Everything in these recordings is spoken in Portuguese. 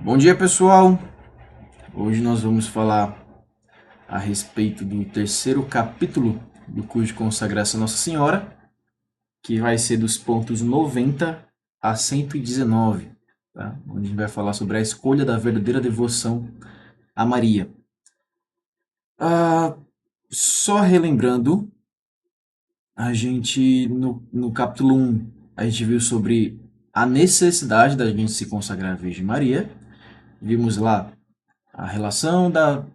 Bom dia, pessoal! Hoje nós vamos falar a respeito do terceiro capítulo do curso de consagração Nossa Senhora, que vai ser dos pontos 90 a 119, tá? Onde a gente vai falar sobre a escolha da verdadeira devoção a Maria. Só relembrando, a gente no capítulo 1, a gente viu sobre a necessidade da gente se consagrar à Virgem Maria. Vimos lá a relação da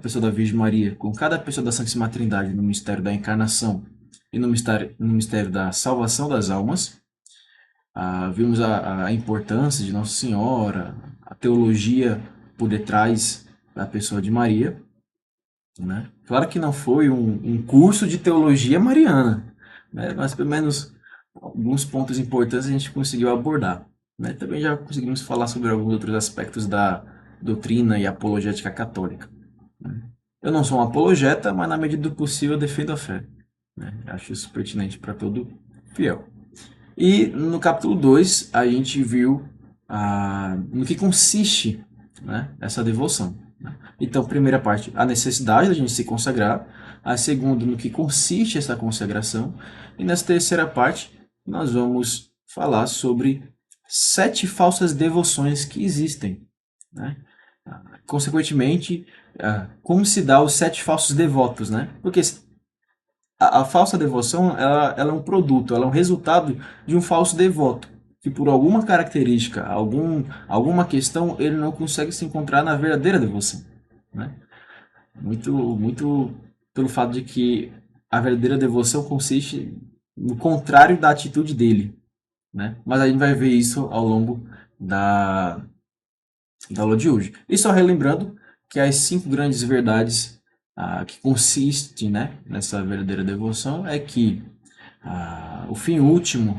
pessoa da Virgem Maria com cada pessoa da Santíssima Trindade no mistério da encarnação e no mistério da salvação das almas. Vimos a importância de Nossa Senhora, a teologia por detrás da pessoa de Maria. Né? Claro que não foi um curso de teologia mariana, né? Mas pelo menos alguns pontos importantes a gente conseguiu abordar. Né? Também já conseguimos falar sobre alguns outros aspectos da doutrina e apologética católica. Né? Eu não sou um apologeta, mas na medida do possível eu defendo a fé. Né? Acho isso pertinente para todo fiel. E no capítulo 2 a gente viu no que consiste, né, essa devoção. Né? Então, primeira parte, a necessidade da gente se consagrar. A segunda, no que consiste essa consagração. E nessa terceira parte, nós vamos falar sobre 7 falsas devoções que existem. Né? Consequentemente, como se dá os 7 falsos devotos, né? Porque a falsa devoção ela é um produto, ela é um resultado de um falso devoto, que por alguma característica, alguma questão, ele não consegue se encontrar na verdadeira devoção. Né? Muito pelo fato de que a verdadeira devoção consiste no contrário da atitude dele. Né? Mas a gente vai ver isso ao longo da aula de hoje. E só relembrando que as 5 grandes verdades que consistem, né, nessa verdadeira devoção é que o fim último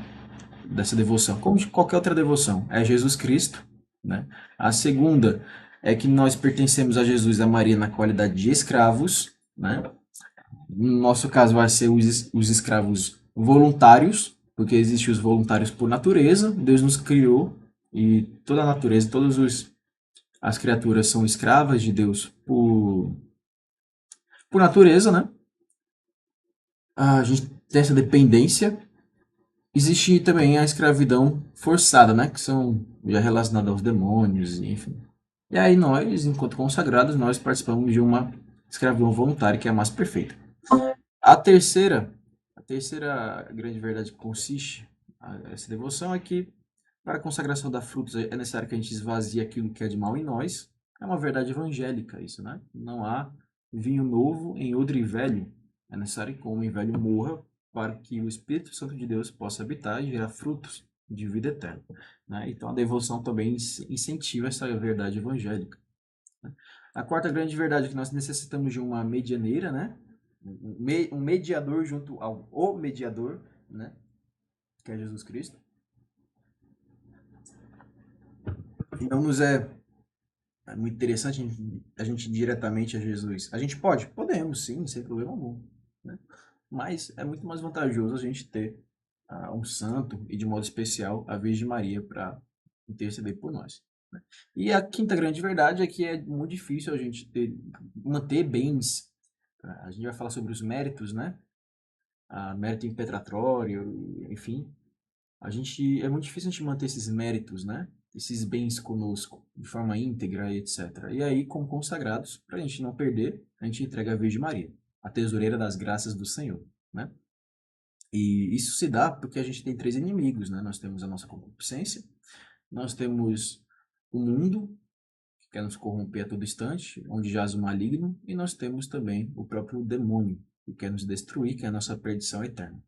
dessa devoção, como de qualquer outra devoção, é Jesus Cristo. Né? A segunda é que nós pertencemos a Jesus e a Maria na qualidade de escravos. Né? No nosso caso vai ser os escravos voluntários, porque existem os voluntários por natureza, Deus nos criou e toda a natureza, as criaturas são escravas de Deus por natureza, né? A gente tem essa dependência. Existe também a escravidão forçada, né? Que são já relacionadas aos demônios, enfim. E aí nós, enquanto consagrados, nós participamos de uma escravidão voluntária, que é a mais perfeita. A terceira, a terceira grande verdade que consiste essa devoção é que para a consagração da frutos é necessário que a gente esvazie aquilo que é de mal em nós. É uma verdade evangélica isso, né? Não há vinho novo em odre velho. É necessário que o homem velho morra para que o Espírito Santo de Deus possa habitar e gerar frutos de vida eterna. Né? Então a devoção também incentiva essa verdade evangélica. Né? A quarta grande verdade é que nós necessitamos de uma medianeira, né? Um mediador junto ao o mediador, né? Que é Jesus Cristo. Não nos é muito interessante a gente ir diretamente a Jesus. A gente pode? Podemos, sim, sem problema algum. Né? Mas é muito mais vantajoso a gente ter um santo e, de modo especial, a Virgem Maria para interceder por nós. Né? E a quinta grande verdade é que é muito difícil a gente manter bens. A gente vai falar sobre os méritos, né? Mérito impetratório, enfim. É muito difícil a gente manter esses méritos, né? Esses bens conosco, de forma íntegra e etc. E aí, como consagrados, para a gente não perder, a gente entrega a Virgem Maria, a tesoureira das graças do Senhor, né? E isso se dá porque a gente tem 3 inimigos, né? Nós temos a nossa concupiscência, nós temos o mundo, que quer nos corromper a todo instante, onde jaz o maligno, e nós temos também o próprio demônio, que quer nos destruir, que é a nossa perdição eterna.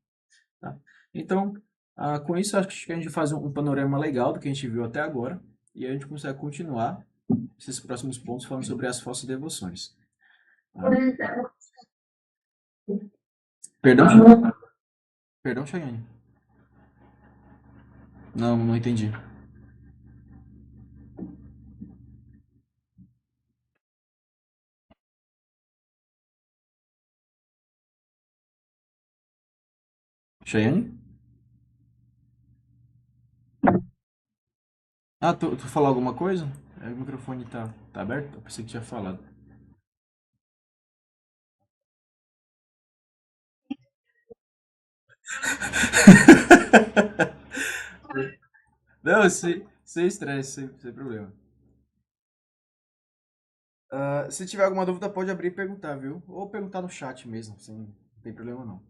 Tá? Então, com isso, acho que a gente faz um panorama legal do que a gente viu até agora e a gente consegue continuar esses próximos pontos falando sobre as falsas devoções. Ah, perdão? Perdão, Chayane. Não, não entendi. Chayane? Tu falou alguma coisa? O microfone tá aberto? Eu pensei que tinha falado. Não, sem estresse, sem problema. Se tiver alguma dúvida, pode abrir e perguntar, viu? Ou perguntar no chat mesmo, sem, não tem problema não.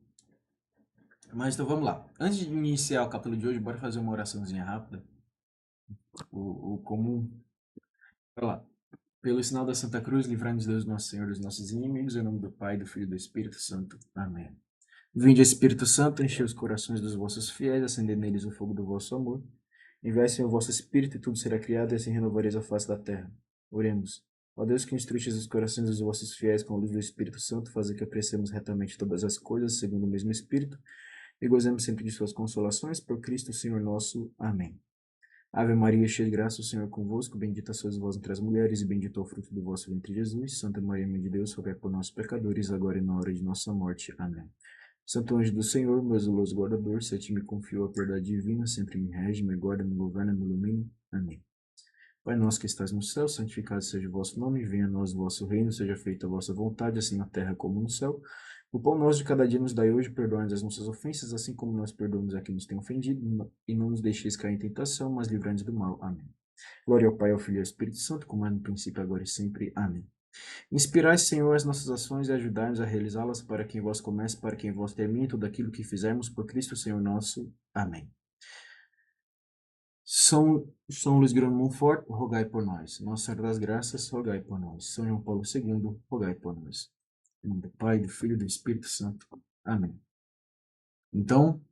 Mas então vamos lá. Antes de iniciar o capítulo de hoje, bora fazer uma oraçãozinha rápida. O comum. Vai lá. Pelo sinal da Santa Cruz, livrai-nos Deus, nosso Senhor, dos nossos inimigos, em nome do Pai, do Filho e do Espírito Santo. Amém. Vinde, Espírito Santo, enchei os corações dos vossos fiéis, acendei neles o fogo do vosso amor. Enviai, Senhor, o vosso Espírito, e tudo será criado, e assim renovareis a face da terra. Oremos. Ó Deus, que instruistes os corações dos vossos fiéis com a luz do Espírito Santo, fazer que apreciemos retamente todas as coisas, segundo o mesmo Espírito, e gozemos sempre de suas consolações, por Cristo, Senhor nosso. Amém. Ave Maria, cheia de graça, o Senhor é convosco, bendita sois vós entre as mulheres, e bendito é o fruto do vosso ventre, Jesus. Santa Maria, Mãe de Deus, rogai por nós, pecadores, agora e na hora de nossa morte. Amém. Santo anjo do Senhor, meu zeloso guardador, se a ti me confio a verdade divina, sempre me rege, me guarda, me governa, me ilumina. Amém. Pai nosso que estás no céu, santificado seja o vosso nome, venha a nós o vosso reino, seja feita a vossa vontade, assim na terra como no céu. O pão nosso de cada dia nos dai hoje, perdoai-nos as nossas ofensas, assim como nós perdoamos a quem nos tem ofendido, e não nos deixeis cair em tentação, mas livrai-nos do mal. Amém. Glória ao Pai, ao Filho e ao Espírito Santo, como é no princípio, agora e sempre. Amém. Inspirai, Senhor, as nossas ações e ajudai-nos a realizá-las, para que em vós comece, para que em vós termine tudo aquilo que fizermos, por Cristo, Senhor nosso. Amém. São Luís Grande Montfort, rogai por nós. Nossa Senhora das Graças, rogai por nós. São João Paulo II, rogai por nós. Em nome do Pai, do Filho e do Espírito Santo. Amém. Então,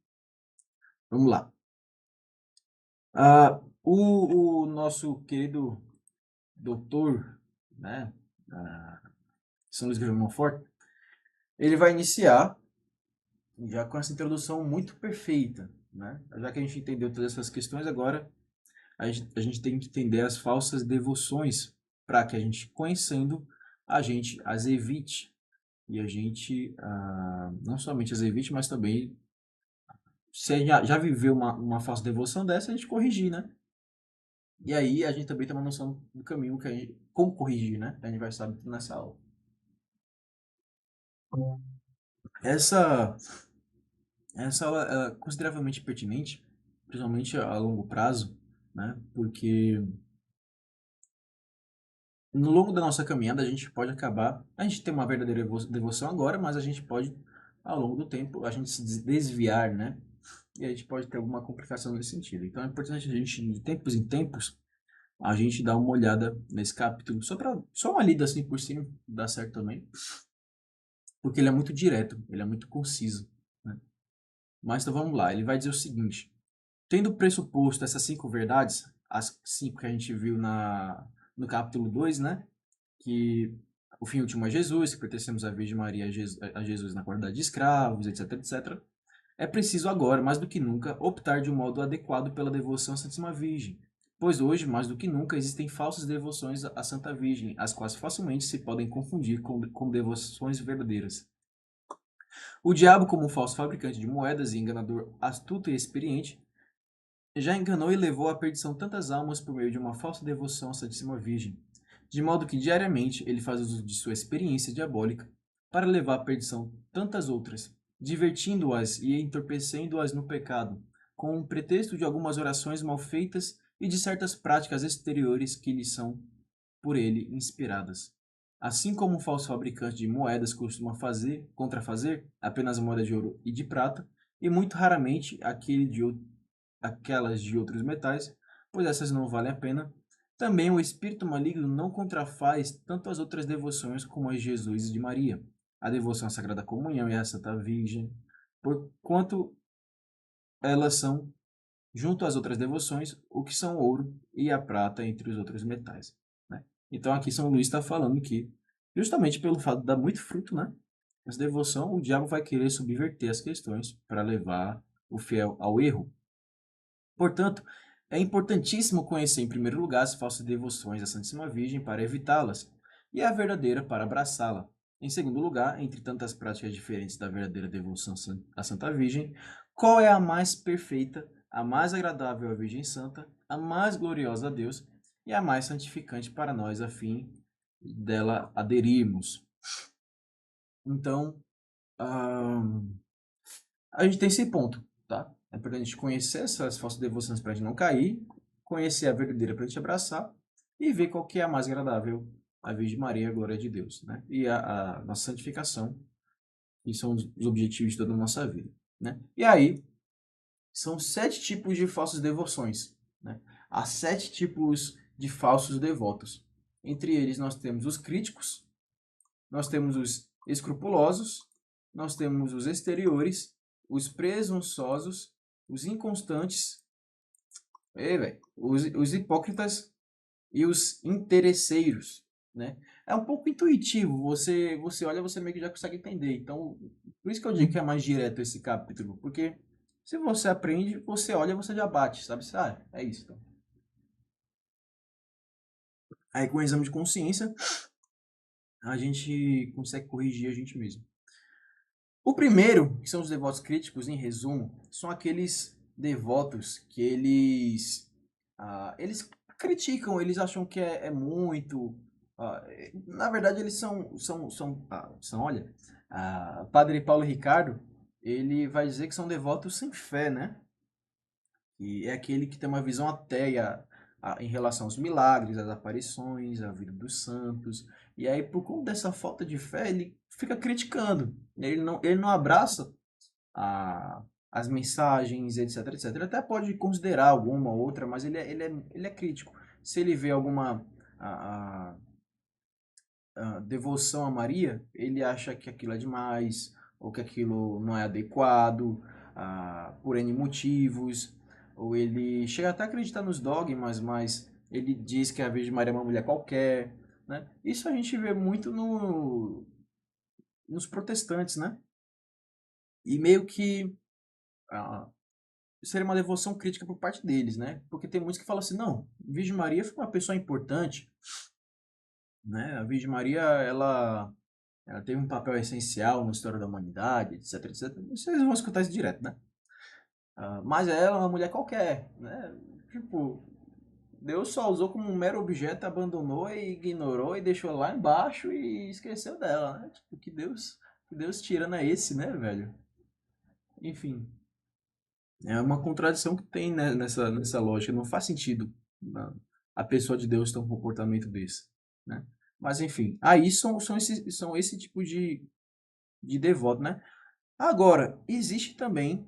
vamos lá. O nosso querido doutor, né, São Luís Grande Montfort, ele vai iniciar já com essa introdução muito perfeita, né? Já que a gente entendeu todas essas questões, agora a gente tem que entender as falsas devoções para que a gente, conhecendo, a gente as evite. E a gente, não somente as evite, mas também, se já viveu uma falsa devoção dessa, a gente corrigir, né? E aí a gente também tem uma noção do caminho que a gente, como corrigir, né? A gente vai saber tudo nessa aula. Essa, essa aula é consideravelmente pertinente, principalmente a longo prazo, né? Porque no longo da nossa caminhada, a gente pode acabar. A gente tem uma verdadeira devoção agora, mas a gente pode, ao longo do tempo, a gente se desviar, né? E a gente pode ter alguma complicação nesse sentido. Então é importante a gente, de tempos em tempos, a gente dar uma olhada nesse capítulo, só uma lida assim por cima, dá certo também, porque ele é muito direto, ele é muito conciso, né? Mas então vamos lá, ele vai dizer o seguinte: tendo pressuposto essas 5 verdades, as 5 que a gente viu no capítulo 2, né? Que o fim último é Jesus, que pertencemos à Virgem Maria, a Jesus na qualidade de escravos, etc, etc. É preciso agora, mais do que nunca, optar de um modo adequado pela devoção à Santíssima Virgem, pois hoje, mais do que nunca, existem falsas devoções à Santa Virgem, as quais facilmente se podem confundir com devoções verdadeiras. O diabo, como um falso fabricante de moedas e enganador astuto e experiente, já enganou e levou à perdição tantas almas por meio de uma falsa devoção à Santíssima Virgem, de modo que diariamente ele faz uso de sua experiência diabólica para levar à perdição tantas outras, divertindo-as e entorpecendo-as no pecado, com o pretexto de algumas orações mal feitas e de certas práticas exteriores que lhe são, por ele, inspiradas. Assim como um falso fabricante de moedas costuma contrafazer apenas moeda de ouro e de prata, e muito raramente aquelas de outros metais, pois essas não valem a pena. Também o espírito maligno não contrafaz tanto as outras devoções como as de Jesus e de Maria, a devoção à Sagrada Comunhão e à Santa Virgem, porquanto elas são, junto às outras devoções, o que são ouro e a prata entre os outros metais, né? Então aqui São Luís está falando que, justamente pelo fato de dar muito fruto, né? Essa devoção, o diabo vai querer subverter as questões para levar o fiel ao erro. Portanto, é importantíssimo conhecer, em primeiro lugar, as falsas devoções à Santíssima Virgem para evitá-las, e a verdadeira para abraçá-la. Em segundo lugar, entre tantas práticas diferentes da verdadeira devoção à Santa Virgem, qual é a mais perfeita, a mais agradável à Virgem Santa, a mais gloriosa a Deus, e a mais santificante para nós, a fim dela aderirmos. Então, ah, a gente tem esse ponto, tá? É para a gente conhecer essas falsas devoções para a gente não cair, conhecer a verdadeira para a gente abraçar e ver qual que é a mais agradável, a Virgem Maria, a glória de Deus, né? E a nossa santificação, que são os objetivos de toda a nossa vida, né? E aí, são 7 tipos de falsas devoções, né? Há 7 tipos de falsos devotos. Entre eles, nós temos os críticos, nós temos os escrupulosos, nós temos os exteriores, os presunçosos, os inconstantes, os hipócritas e os interesseiros, né? É um pouco intuitivo, você olha, você meio que já consegue entender. Então, por isso que eu digo que é mais direto esse capítulo, porque se você aprende, você olha, você já bate, sabe? Ah, é isso. Então. Aí com o exame de consciência, a gente consegue corrigir a gente mesmo. O primeiro, que são os devotos críticos, em resumo, são aqueles devotos que eles criticam, eles acham que é muito. Na verdade, eles olha, Padre Paulo Ricardo, ele vai dizer que são devotos sem fé, né? E é aquele que tem uma visão ateia em relação aos milagres, às aparições, à vida dos santos. E aí, por conta dessa falta de fé, ele fica criticando. Ele não abraça as mensagens, etc, etc. Ele até pode considerar alguma ou outra, mas ele é crítico. Se ele vê alguma a, devoção a Maria, ele acha que aquilo é demais, ou que aquilo não é adequado, por N motivos, ou ele chega até a acreditar nos dogmas, mas ele diz que a Virgem Maria é uma mulher qualquer, né? Isso a gente vê muito nos protestantes, né? E meio que ah, seria uma devoção crítica por parte deles, né? Porque tem muitos que falam assim, não, Virgem Maria foi uma pessoa importante, né? A Virgem Maria, ela teve um papel essencial na história da humanidade, etc, etc. Vocês vão escutar isso direto, né? Mas ela é uma mulher qualquer, né? Tipo, Deus só usou como um mero objeto, abandonou e ignorou e deixou lá embaixo e esqueceu dela, né? Tipo, que Deus tirando é esse, né, velho? Enfim, é uma contradição que tem, né, nessa lógica. Não faz sentido a pessoa de Deus ter um comportamento desse, né? Mas enfim, aí são esse tipo de devoto, né? Agora, existe também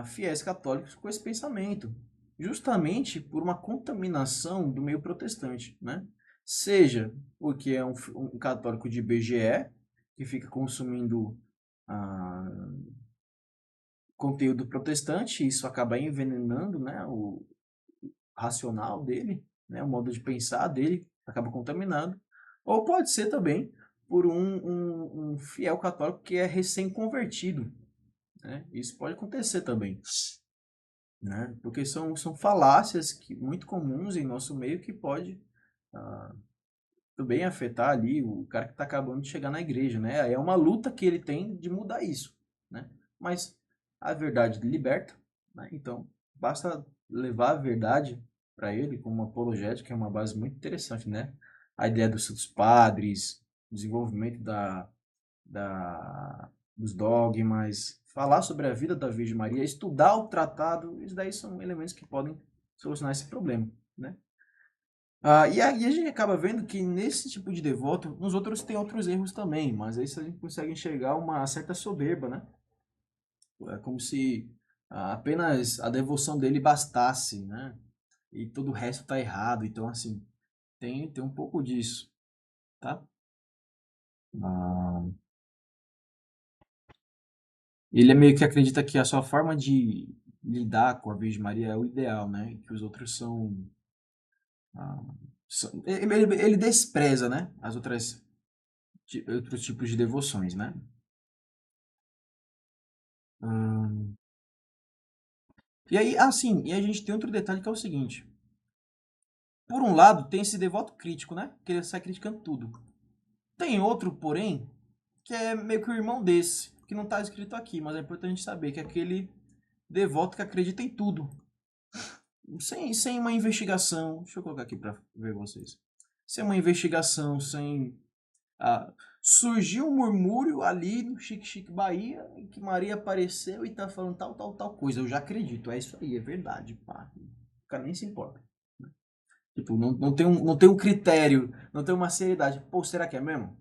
fiéis católicos com esse pensamento, justamente por uma contaminação do meio protestante, né? Seja porque é um católico de BGE, que fica consumindo ah, conteúdo protestante, e isso acaba envenenando, né, o racional dele, né, o modo de pensar dele, acaba contaminando. Ou pode ser também por um fiel católico que é recém-convertido, né? Isso pode acontecer também, né? Porque são falácias muito comuns em nosso meio que pode ah, também afetar ali o cara que está acabando de chegar na igreja, né? É uma luta que ele tem de mudar isso, né? Mas a verdade liberta, né? Então basta levar a verdade para ele como uma apologética, que é uma base muito interessante, né? A ideia dos santos padres, o desenvolvimento dos dogmas, falar sobre a vida da Virgem Maria, estudar o tratado, isso daí são elementos que podem solucionar esse problema, né? E aí a gente acaba vendo que nesse tipo de devoto, nos outros tem outros erros também, mas aí a gente consegue enxergar uma certa soberba, né? É como se apenas a devoção dele bastasse, né? E todo o resto tá errado. Então, assim, tem um pouco disso, tá? Ah, ele é meio que acredita que a sua forma de lidar com a Virgem Maria é o ideal, né? E que os outros ah, ele despreza, né? As outros tipos de devoções, né? Hum, E aí, assim, e a gente tem outro detalhe que é o seguinte. Por um lado, tem esse devoto crítico, né? Que ele sai criticando tudo. Tem outro, porém, que é meio que o irmão desse, que não está escrito aqui, mas é importante saber que é aquele devoto que acredita em tudo. sem uma investigação. Deixa eu colocar aqui para ver vocês. Sem uma investigação, sem. Ah, surgiu um murmúrio ali no Chique Chique Bahia, em que Maria apareceu e tá falando tal coisa. Eu já acredito, é isso aí, é verdade, pá. O cara nem se importa. Tipo, não tem um critério, não tem uma seriedade. Pô, será que é mesmo?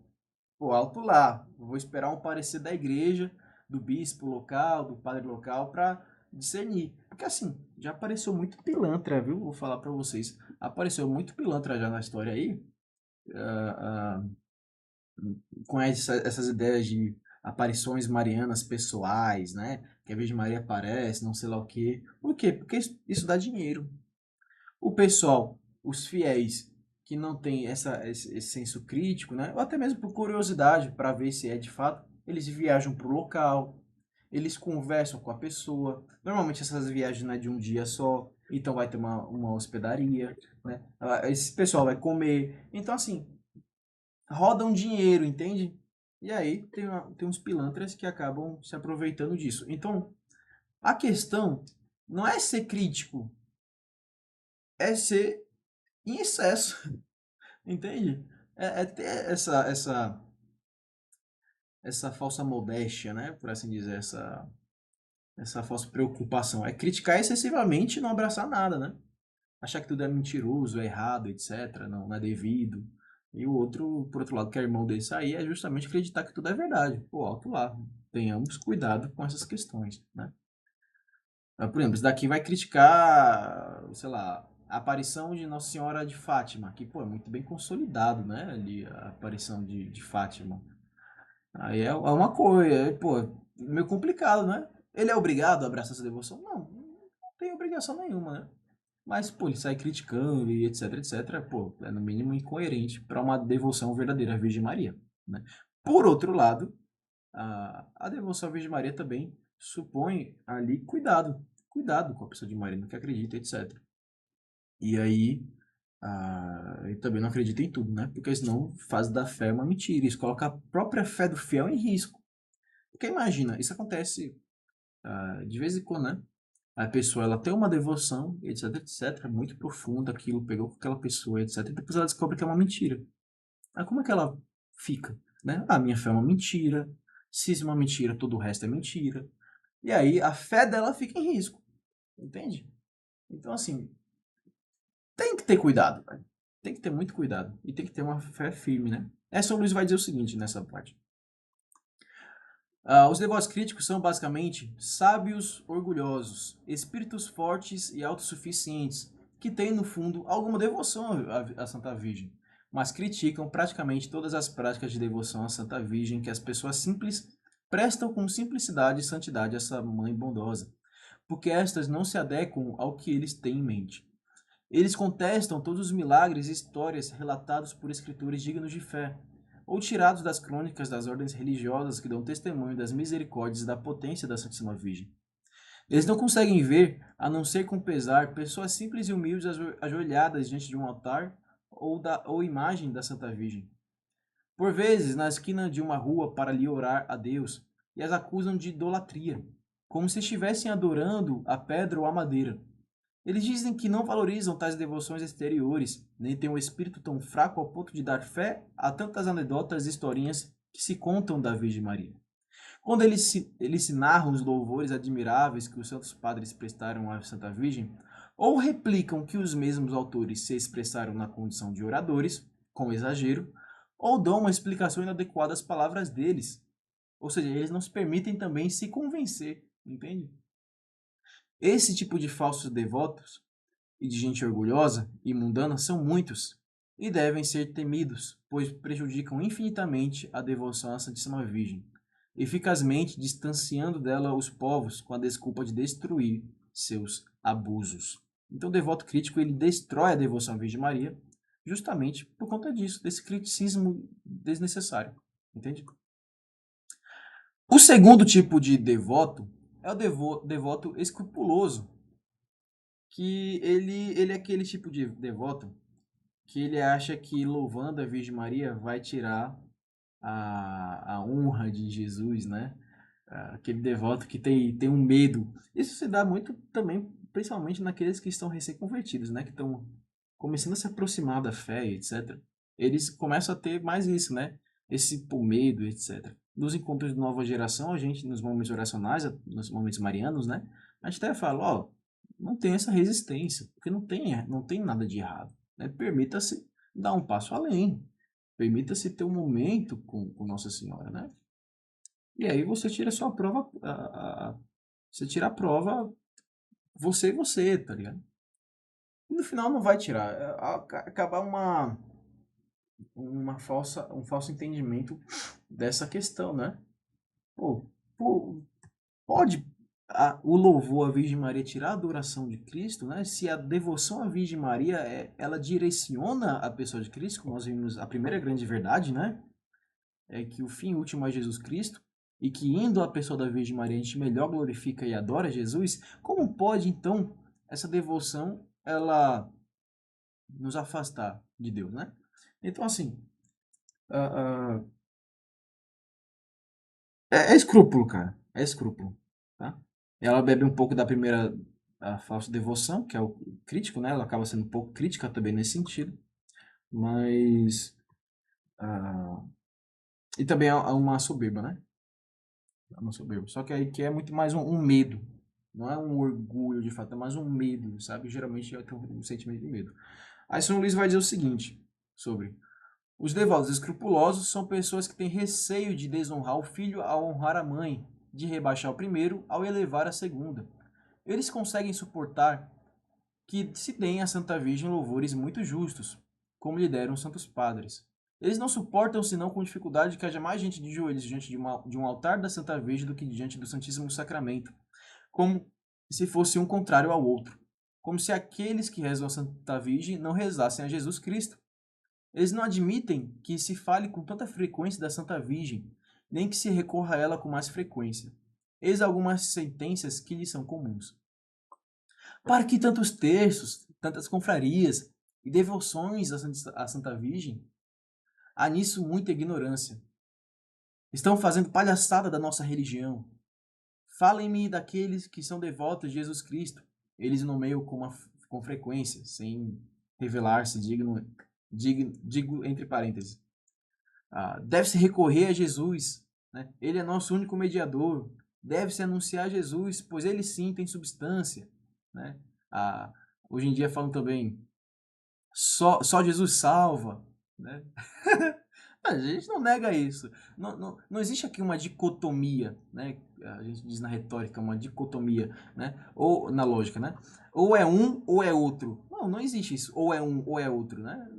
Pô, alto lá. Eu vou esperar um parecer da igreja, do bispo local, do padre local, pra discernir. Porque assim, já apareceu muito pilantra, viu? Vou falar pra vocês. Apareceu muito pilantra já na história aí. ah, ah, com essas ideias de aparições marianas pessoais, né? Que a Virgem Maria aparece, não sei lá o quê. Por quê? Porque isso dá dinheiro. O pessoal, os fiéis que não tem esse senso crítico, né? Ou até mesmo por curiosidade, para ver se é de fato, eles viajam para o local, eles conversam com a pessoa. Normalmente essas viagens não é de um dia só, então vai ter uma hospedaria, né? Esse pessoal vai comer. Então, assim, roda um dinheiro, entende? E aí tem uns pilantras que acabam se aproveitando disso. Então, a questão não é ser crítico, é ser em excesso, entende? É ter essa falsa modéstia, né? Por assim dizer, essa falsa preocupação. É criticar excessivamente e não abraçar nada, né? Achar que tudo é mentiroso, é errado, etc. Não é devido. E o outro, por outro lado, que é irmão desse aí, é justamente acreditar que tudo é verdade. Pô, alto lá. Tenhamos cuidado com essas questões, né? Por exemplo, esse daqui vai criticar, sei lá, a aparição de Nossa Senhora de Fátima, que, pô, é muito bem consolidado, né? Ali, a aparição de Fátima. Aí é uma coisa, pô, meio complicado, né? Ele é obrigado a abraçar essa devoção? Não tem obrigação nenhuma, né? Mas, pô, ele sai criticando e etc, etc, pô, é no mínimo incoerente para uma devoção verdadeira à Virgem Maria, né? Por outro lado, a devoção à Virgem Maria também supõe ali cuidado com a pessoa de Maria, no que acredita, etc. E aí, eu também não acredito em tudo, né? Porque senão faz da fé uma mentira, isso coloca a própria fé do fiel em risco. Porque imagina, isso acontece de vez em quando, né? A pessoa ela tem uma devoção, etc, etc, muito profunda, aquilo pegou com aquela pessoa, etc, e depois ela descobre que é uma mentira. Aí como é que ela fica, né? A minha fé é uma mentira, se isso é uma mentira, todo o resto é mentira. E aí a fé dela fica em risco, entende? Então assim, tem que ter cuidado, velho. Tem que ter muito cuidado e tem que ter uma fé firme, né? São Luís vai dizer o seguinte nessa parte. Os devotos críticos são basicamente sábios orgulhosos, espíritos fortes e autossuficientes, que têm no fundo alguma devoção à Santa Virgem, mas criticam praticamente todas as práticas de devoção à Santa Virgem que as pessoas simples prestam com simplicidade e santidade a essa mãe bondosa, porque estas não se adequam ao que eles têm em mente. Eles contestam todos os milagres e histórias relatados por escritores dignos de fé, ou tirados das crônicas das ordens religiosas que dão testemunho das misericórdias e da potência da Santíssima Virgem. Eles não conseguem ver, a não ser com pesar, pessoas simples e humildes ajoelhadas diante de um altar ou imagem da Santa Virgem. Por vezes, na esquina de uma rua para lhe orar a Deus, e as acusam de idolatria, como se estivessem adorando a pedra ou a madeira. Eles dizem que não valorizam tais devoções exteriores, nem têm um espírito tão fraco ao ponto de dar fé a tantas anedotas e historinhas que se contam da Virgem Maria. Quando eles se narram os louvores admiráveis que os santos padres prestaram à Santa Virgem, ou replicam que os mesmos autores se expressaram na condição de oradores, com exagero, ou dão uma explicação inadequada às palavras deles. Ou seja, eles não se permitem também se convencer, entende? Esse tipo de falsos devotos e de gente orgulhosa e mundana são muitos e devem ser temidos, pois prejudicam infinitamente a devoção à Santíssima Virgem, eficazmente distanciando dela os povos com a desculpa de destruir seus abusos. Então, o devoto crítico ele destrói a devoção à Virgem Maria justamente por conta disso, desse criticismo desnecessário, entende? O segundo tipo de devoto é o devoto escrupuloso, que ele é aquele tipo de devoto que ele acha que louvando a Virgem Maria vai tirar a honra de Jesus, né? Aquele devoto que tem um medo. Isso se dá muito também principalmente naqueles que estão recém-convertidos, né? Que estão começando a se aproximar da fé, etc. Eles começam a ter mais isso, né? Esse por medo, etc. Nos encontros de nova geração, a gente, nos momentos oracionais, nos momentos marianos, né? A gente até fala, ó, não tem essa resistência, porque não tem nada de errado, né? Permita-se dar um passo além. Permita-se ter um momento com Nossa Senhora, né? E aí você tira a sua prova, você tira a prova você e você, tá ligado? E no final não vai tirar, acabar um falso entendimento dessa questão, né? Pô, pô, pode o louvor à Virgem Maria tirar a adoração de Cristo, né? Se a devoção à Virgem Maria ela direciona a pessoa de Cristo, como nós vimos a primeira grande verdade, né? É que o fim último é Jesus Cristo, e que indo à pessoa da Virgem Maria a gente melhor glorifica e adora Jesus, como pode então essa devoção ela nos afastar de Deus, né? Então assim, ah, é escrúpulo, cara, é escrúpulo, tá? Ela bebe um pouco da primeira a falsa devoção, que é o crítico, né? Ela acaba sendo um pouco crítica também nesse sentido, mas ah, e também há uma soberba, né? É uma soberba. Só que aí que é muito mais um medo. Não é um orgulho de fato, é mais um medo, sabe? Geralmente eu tenho um sentimento de medo. Aí São Luís vai dizer o seguinte sobre os devotos escrupulosos são pessoas que têm receio de desonrar o filho ao honrar a mãe, de rebaixar o primeiro ao elevar a segunda. Eles conseguem suportar que se deem à Santa Virgem louvores muito justos, como lhe deram os santos padres. Eles não suportam senão com dificuldade que haja mais gente de joelhos diante de um altar da Santa Virgem do que diante do Santíssimo Sacramento, como se fosse um contrário ao outro, como se aqueles que rezam a Santa Virgem não rezassem a Jesus Cristo. Eles não admitem que se fale com tanta frequência da Santa Virgem, nem que se recorra a ela com mais frequência. Eis algumas sentenças que lhes são comuns. Para que tantos terços, tantas confrarias e devoções à Santa Virgem? Há nisso muita ignorância. Estão fazendo palhaçada da nossa religião. Falem-me daqueles que são devotos de Jesus Cristo. Eles nomeiam com frequência, sem revelar-se digo entre parênteses. Deve-se recorrer a Jesus, né? Ele é nosso único mediador. Deve-se anunciar Jesus, pois ele sim tem substância, né? Hoje em dia falam também, só Jesus salva, né? A gente não nega isso. Não existe aqui uma dicotomia, né? A gente diz na retórica uma dicotomia, né? Ou na lógica, né? Ou é um ou é outro. Não existe isso. Ou é um ou é outro, né?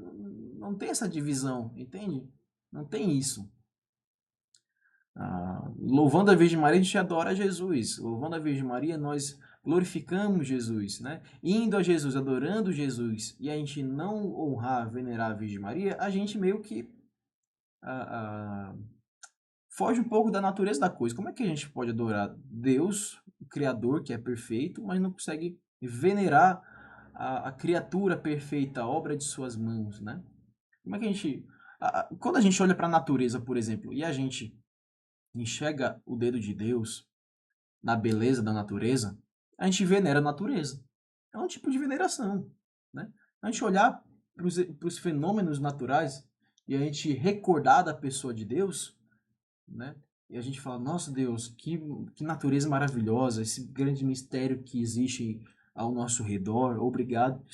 Não tem essa divisão, entende? Não tem isso. Louvando a Virgem Maria, a gente adora Jesus. Louvando a Virgem Maria, nós glorificamos Jesus, né? Indo a Jesus, adorando Jesus, e a gente não honrar, venerar a Virgem Maria, a gente meio que foge um pouco da natureza da coisa. Como é que a gente pode adorar Deus, o Criador, que é perfeito, mas não consegue venerar a criatura perfeita, a obra de suas mãos, né? Como é que a gente... quando a gente olha para a natureza, por exemplo, e a gente enxerga o dedo de Deus na beleza da natureza, a gente venera a natureza. É um tipo de veneração, né? A gente olhar para os fenômenos naturais e a gente recordar da pessoa de Deus, né? E a gente fala, nossa Deus, que natureza maravilhosa, esse grande mistério que existe ao nosso redor, obrigado,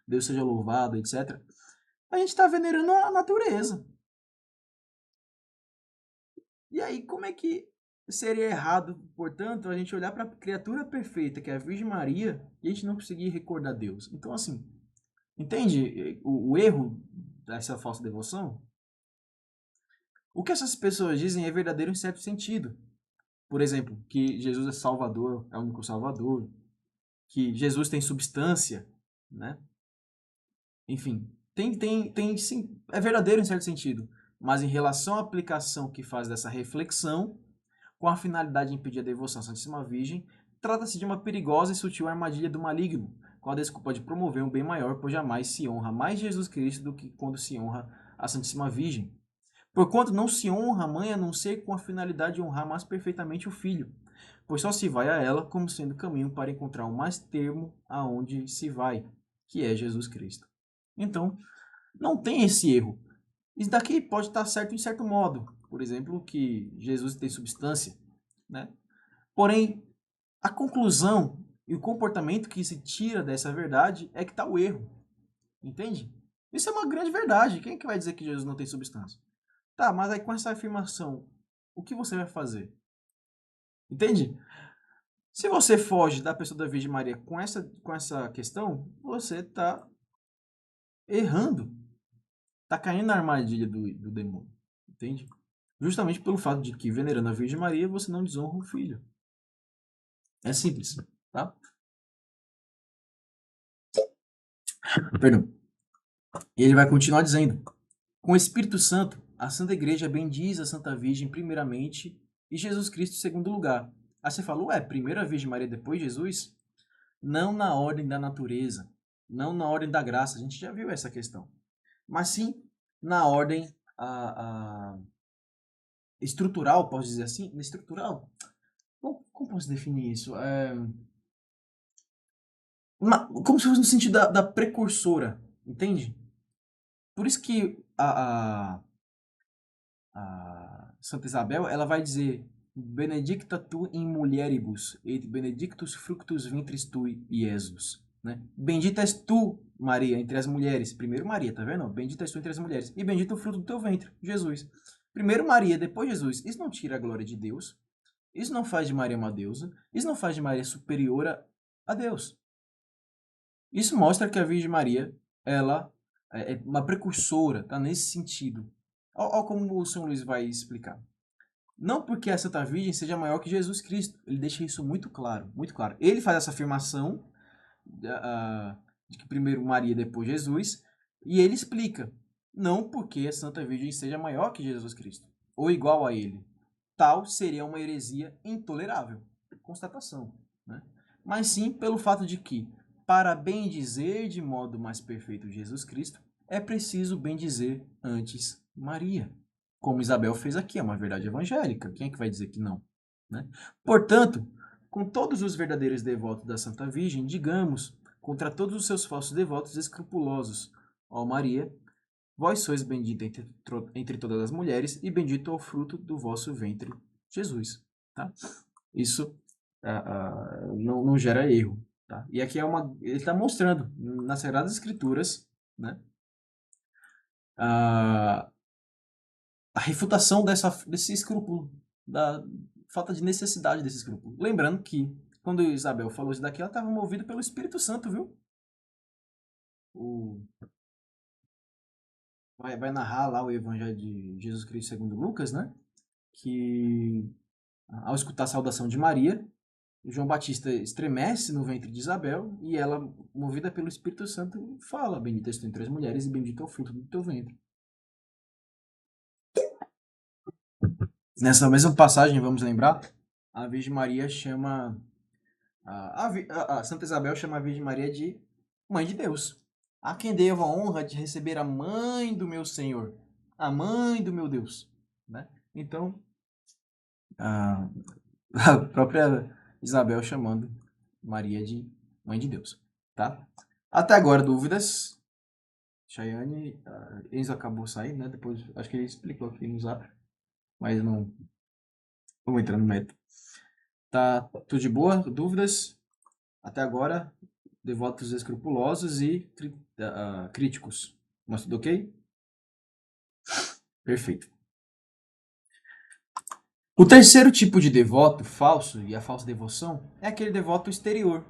Deus seja louvado, etc. A gente está venerando a natureza. E aí, como é que seria errado, portanto, a gente olhar para a criatura perfeita, que é a Virgem Maria, e a gente não conseguir recordar Deus? Então, assim, entende o erro dessa falsa devoção? O que essas pessoas dizem é verdadeiro em certo sentido. Por exemplo, que Jesus é Salvador, é o único Salvador, que Jesus tem substância, né? Enfim, tem sim, é verdadeiro em certo sentido. Mas em relação à aplicação que faz dessa reflexão, com a finalidade de impedir a devoção à Santíssima Virgem, trata-se de uma perigosa e sutil armadilha do maligno, com a desculpa de promover um bem maior, pois jamais se honra mais Jesus Cristo do que quando se honra a Santíssima Virgem. Porquanto não se honra a mãe a não ser com a finalidade de honrar mais perfeitamente o filho. pois só se vai a ela como sendo caminho para encontrar o mais termo aonde se vai, que é Jesus Cristo. Então, não tem esse erro. Isso daqui pode estar certo em certo modo. Por exemplo, que Jesus tem substância, né? Porém, a conclusão e o comportamento que se tira dessa verdade é que está o erro. Entende? Isso é uma grande verdade. Quem é que vai dizer que Jesus não tem substância? Tá, mas aí com essa afirmação, o que você vai fazer? Entende? Se você foge da pessoa da Virgem Maria com essa questão, você está errando. Está caindo na armadilha do demônio. Entende? Justamente pelo fato de que, venerando a Virgem Maria, você não desonra o filho. É simples, tá? Perdão. E ele vai continuar dizendo: com o Espírito Santo, a Santa Igreja bendiz a Santa Virgem primeiramente e Jesus Cristo em segundo lugar. Aí você falou, primeiro a Virgem Maria, depois Jesus? Não na ordem da natureza, não na ordem da graça, a gente já viu essa questão. Mas sim na ordem estrutural, posso dizer assim? Estrutural? Como posso definir isso? Como se fosse no sentido da precursora, entende? Por isso que a Santa Isabel, ela vai dizer: Benedicta tu in mulieribus, et benedictus fructus ventris tui, Iesus. Né? Bendita és tu, Maria, entre as mulheres. Primeiro Maria, tá vendo? Bendita és tu entre as mulheres. E bendito o fruto do teu ventre, Jesus. Primeiro Maria, depois Jesus. Isso não tira a glória de Deus. Isso não faz de Maria uma deusa. Isso não faz de Maria superior a Deus. Isso mostra que a Virgem Maria, ela é uma precursora, tá? Nesse sentido. Olha como o São Luís vai explicar. Não porque a Santa Virgem seja maior que Jesus Cristo. Ele deixa isso muito claro, muito claro. Ele faz essa afirmação de que primeiro Maria, depois Jesus, e ele explica. Não porque a Santa Virgem seja maior que Jesus Cristo, ou igual a ele. Tal seria uma heresia intolerável. Constatação. Né? Mas sim pelo fato de que, para bem dizer de modo mais perfeito Jesus Cristo, é preciso bem dizer antes Maria. Como Isabel fez aqui, é uma verdade evangélica. Quem é que vai dizer que não? Né? Portanto, com todos os verdadeiros devotos da Santa Virgem, digamos, contra todos os seus falsos devotos escrupulosos, ó Maria, vós sois bendita entre todas as mulheres, e bendito é o fruto do vosso ventre, Jesus. Tá? Isso não gera erro. Tá? E aqui ele está mostrando nas Sagradas Escrituras, né, a, a refutação desse escrúpulo, da falta de necessidade desse escrúpulo. Lembrando que, quando Isabel falou isso daqui, ela estava movida pelo Espírito Santo, viu? O, vai narrar lá o Evangelho de Jesus Cristo segundo Lucas, né? Que, ao escutar a saudação de Maria, João Batista estremece no ventre de Isabel e ela, movida pelo Espírito Santo, fala: Bendita és tu entre as mulheres e bendito é o fruto do teu ventre. Nessa mesma passagem, vamos lembrar, a Virgem Maria chama. A Santa Isabel chama a Virgem Maria de Mãe de Deus. A quem devo a honra de receber a mãe do meu Senhor, a mãe do meu Deus. Né? Então, a, a própria Isabel chamando Maria de Mãe de Deus. Tá? Até agora, dúvidas? Chayane, Enzo acabou saindo, né? Depois, acho que ele explicou aqui no Zap, mas não vamos entrar no mérito. Tá tudo de boa? Dúvidas? Até agora, devotos escrupulosos e críticos. Mas tudo ok? Perfeito. O terceiro tipo de devoto falso e a falsa devoção é aquele devoto exterior.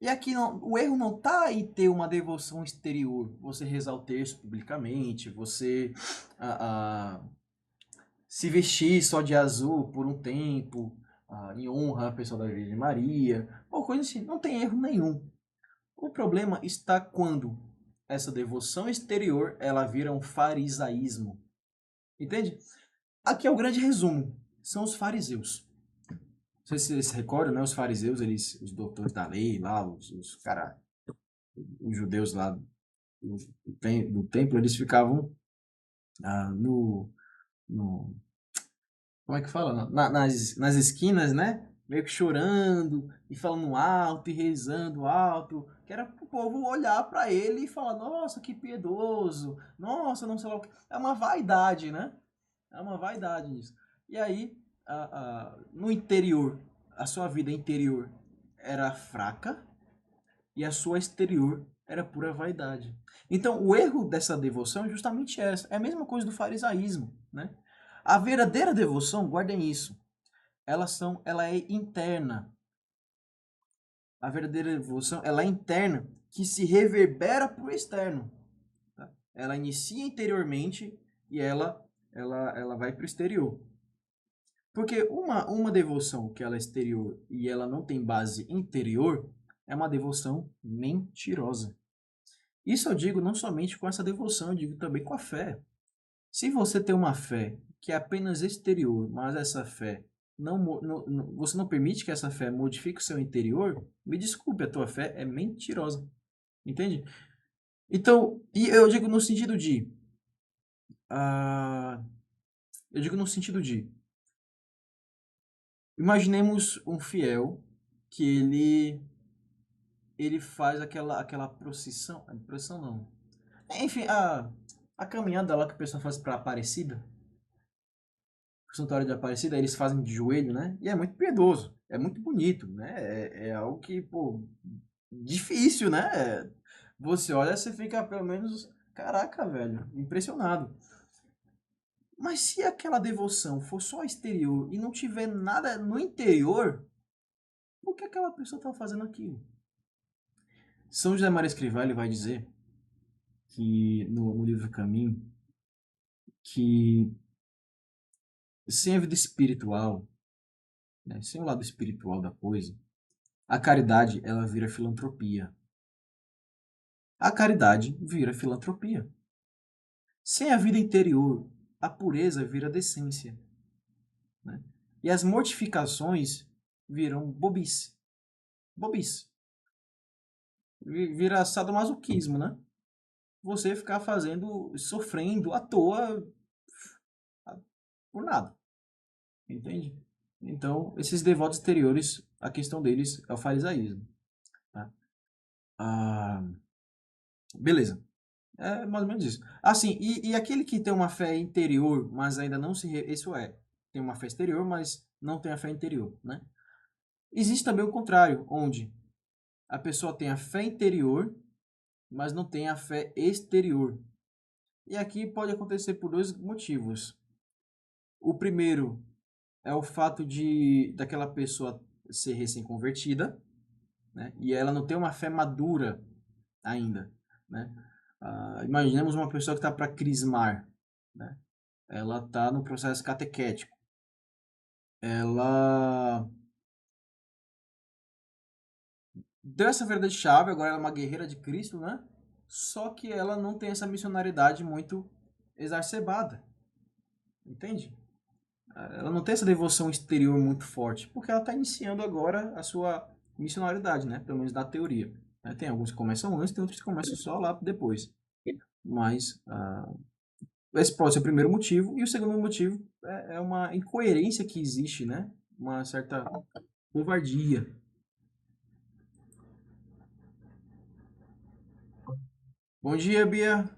E aqui o erro não está em ter uma devoção exterior, você rezar o terço publicamente, você se vestir só de azul por um tempo, em honra à pessoa da Virgem Maria, ou coisa assim. Não tem erro nenhum. O problema está quando essa devoção exterior ela vira um farisaísmo. Entende? Aqui é o grande resumo. São os fariseus. Não sei se vocês se recordam, né? Os fariseus, os doutores da lei lá, os cara, os judeus lá do templo, eles ficavam no como é que fala? Nas esquinas, né? Meio que chorando e falando alto e rezando alto, que era pro povo olhar para ele e falar: nossa, que piedoso, nossa, não sei lá o que. É uma vaidade, né? É uma vaidade nisso. E aí, no interior, a sua vida interior era fraca e a sua exterior era pura vaidade. Então, o erro dessa devoção é justamente essa. É a mesma coisa do farisaísmo, né? A verdadeira devoção, guardem isso, ela é interna. A verdadeira devoção, ela é interna, que se reverbera para o externo. Tá? Ela inicia interiormente e ela vai para o exterior. Porque uma devoção que ela é exterior e ela não tem base interior é uma devoção mentirosa. Isso eu digo não somente com essa devoção, eu digo também com a fé. Se você tem uma fé que é apenas exterior, mas essa fé você não permite que essa fé modifique o seu interior, me desculpe, a tua fé é mentirosa. Entende? Então, e eu digo no sentido de. ah, eu digo no sentido de. Imaginemos um fiel que ele faz aquela procissão. Procissão não. Enfim, a caminhada lá que o pessoal faz para Aparecida, o Santuário de Aparecida, eles fazem de joelho, né? E é muito piedoso, é muito bonito, né? É algo que, pô, difícil, né? Você olha, você fica pelo menos, caraca, velho, impressionado. Mas se aquela devoção for só exterior e não tiver nada no interior, por que aquela pessoa está fazendo aquilo? São José Maria Escrivá ele vai dizer que no livro Caminho que sem a vida espiritual, né, sem o lado espiritual da coisa, a caridade ela vira filantropia. A caridade vira filantropia. Sem a vida interior, a pureza vira decência, né? E as mortificações viram bobice. Bobice. Vira sadomasoquismo, né? Você ficar fazendo, sofrendo à toa por nada, entende? Então, esses devotos exteriores, a questão deles é o farisaísmo, tá? Ah, beleza. É mais ou menos isso. Assim, e aquele que tem uma fé interior, mas ainda não se... Isso tem uma fé exterior, mas não tem a fé interior, né? Existe também o contrário, onde a pessoa tem a fé interior, mas não tem a fé exterior. E aqui pode acontecer por dois motivos. O primeiro é o fato de daquela pessoa ser recém-convertida, né? E ela não tem uma fé madura ainda, né? Imaginemos uma pessoa que está para crismar, né? Ela está no processo catequético. Ela deu essa verdade chave, agora ela é uma guerreira de Cristo, né? Só que ela não tem essa missionariedade muito exacerbada, entende? Ela não tem essa devoção exterior muito forte, porque ela está iniciando agora a sua missionariedade, né? Pelo menos na teoria. Né? Tem alguns que começam antes, tem outros que começam só lá depois. Mas esse pode ser o primeiro motivo. E o segundo motivo é uma incoerência que existe, né? Uma certa covardia. Bom dia, Bia.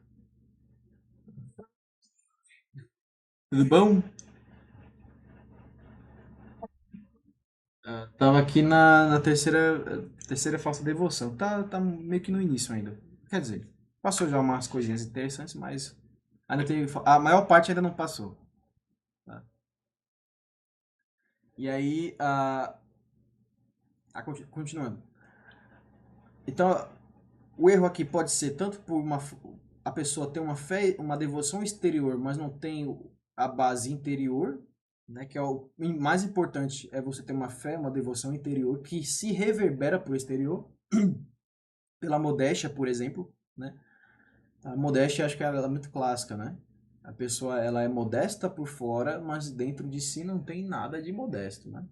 Tudo bom? Tava aqui na terceira falsa devoção. Tá meio que no início ainda. Quer dizer, passou já umas coisinhas interessantes, mas ainda tem, a maior parte ainda não passou. Tá? E aí, continuando. Então, o erro aqui pode ser tanto por a pessoa ter uma fé, uma devoção exterior, mas não tem a base interior, né? Que é o mais importante é você ter uma fé, uma devoção interior que se reverbera para o exterior, pela modéstia, por exemplo, né? A modéstia acho que ela é muito clássica, né? A pessoa ela é modesta por fora, mas dentro de si não tem nada de modesto, né?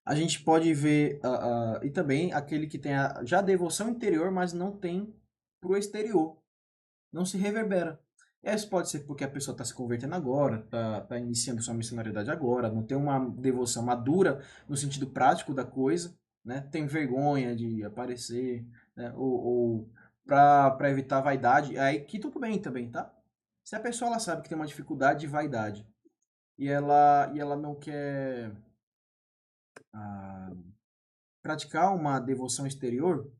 A gente pode ver e também aquele que tem já a devoção interior, mas não tem pro exterior, não se reverbera. Isso pode ser porque a pessoa está se convertendo agora, tá iniciando sua missionariedade agora, não tem uma devoção madura no sentido prático da coisa, né? Tem vergonha de aparecer, né? Ou para evitar vaidade, aí que tudo bem também, tá? Se a pessoa ela sabe que tem uma dificuldade de vaidade e ela não quer ah, praticar uma devoção exterior,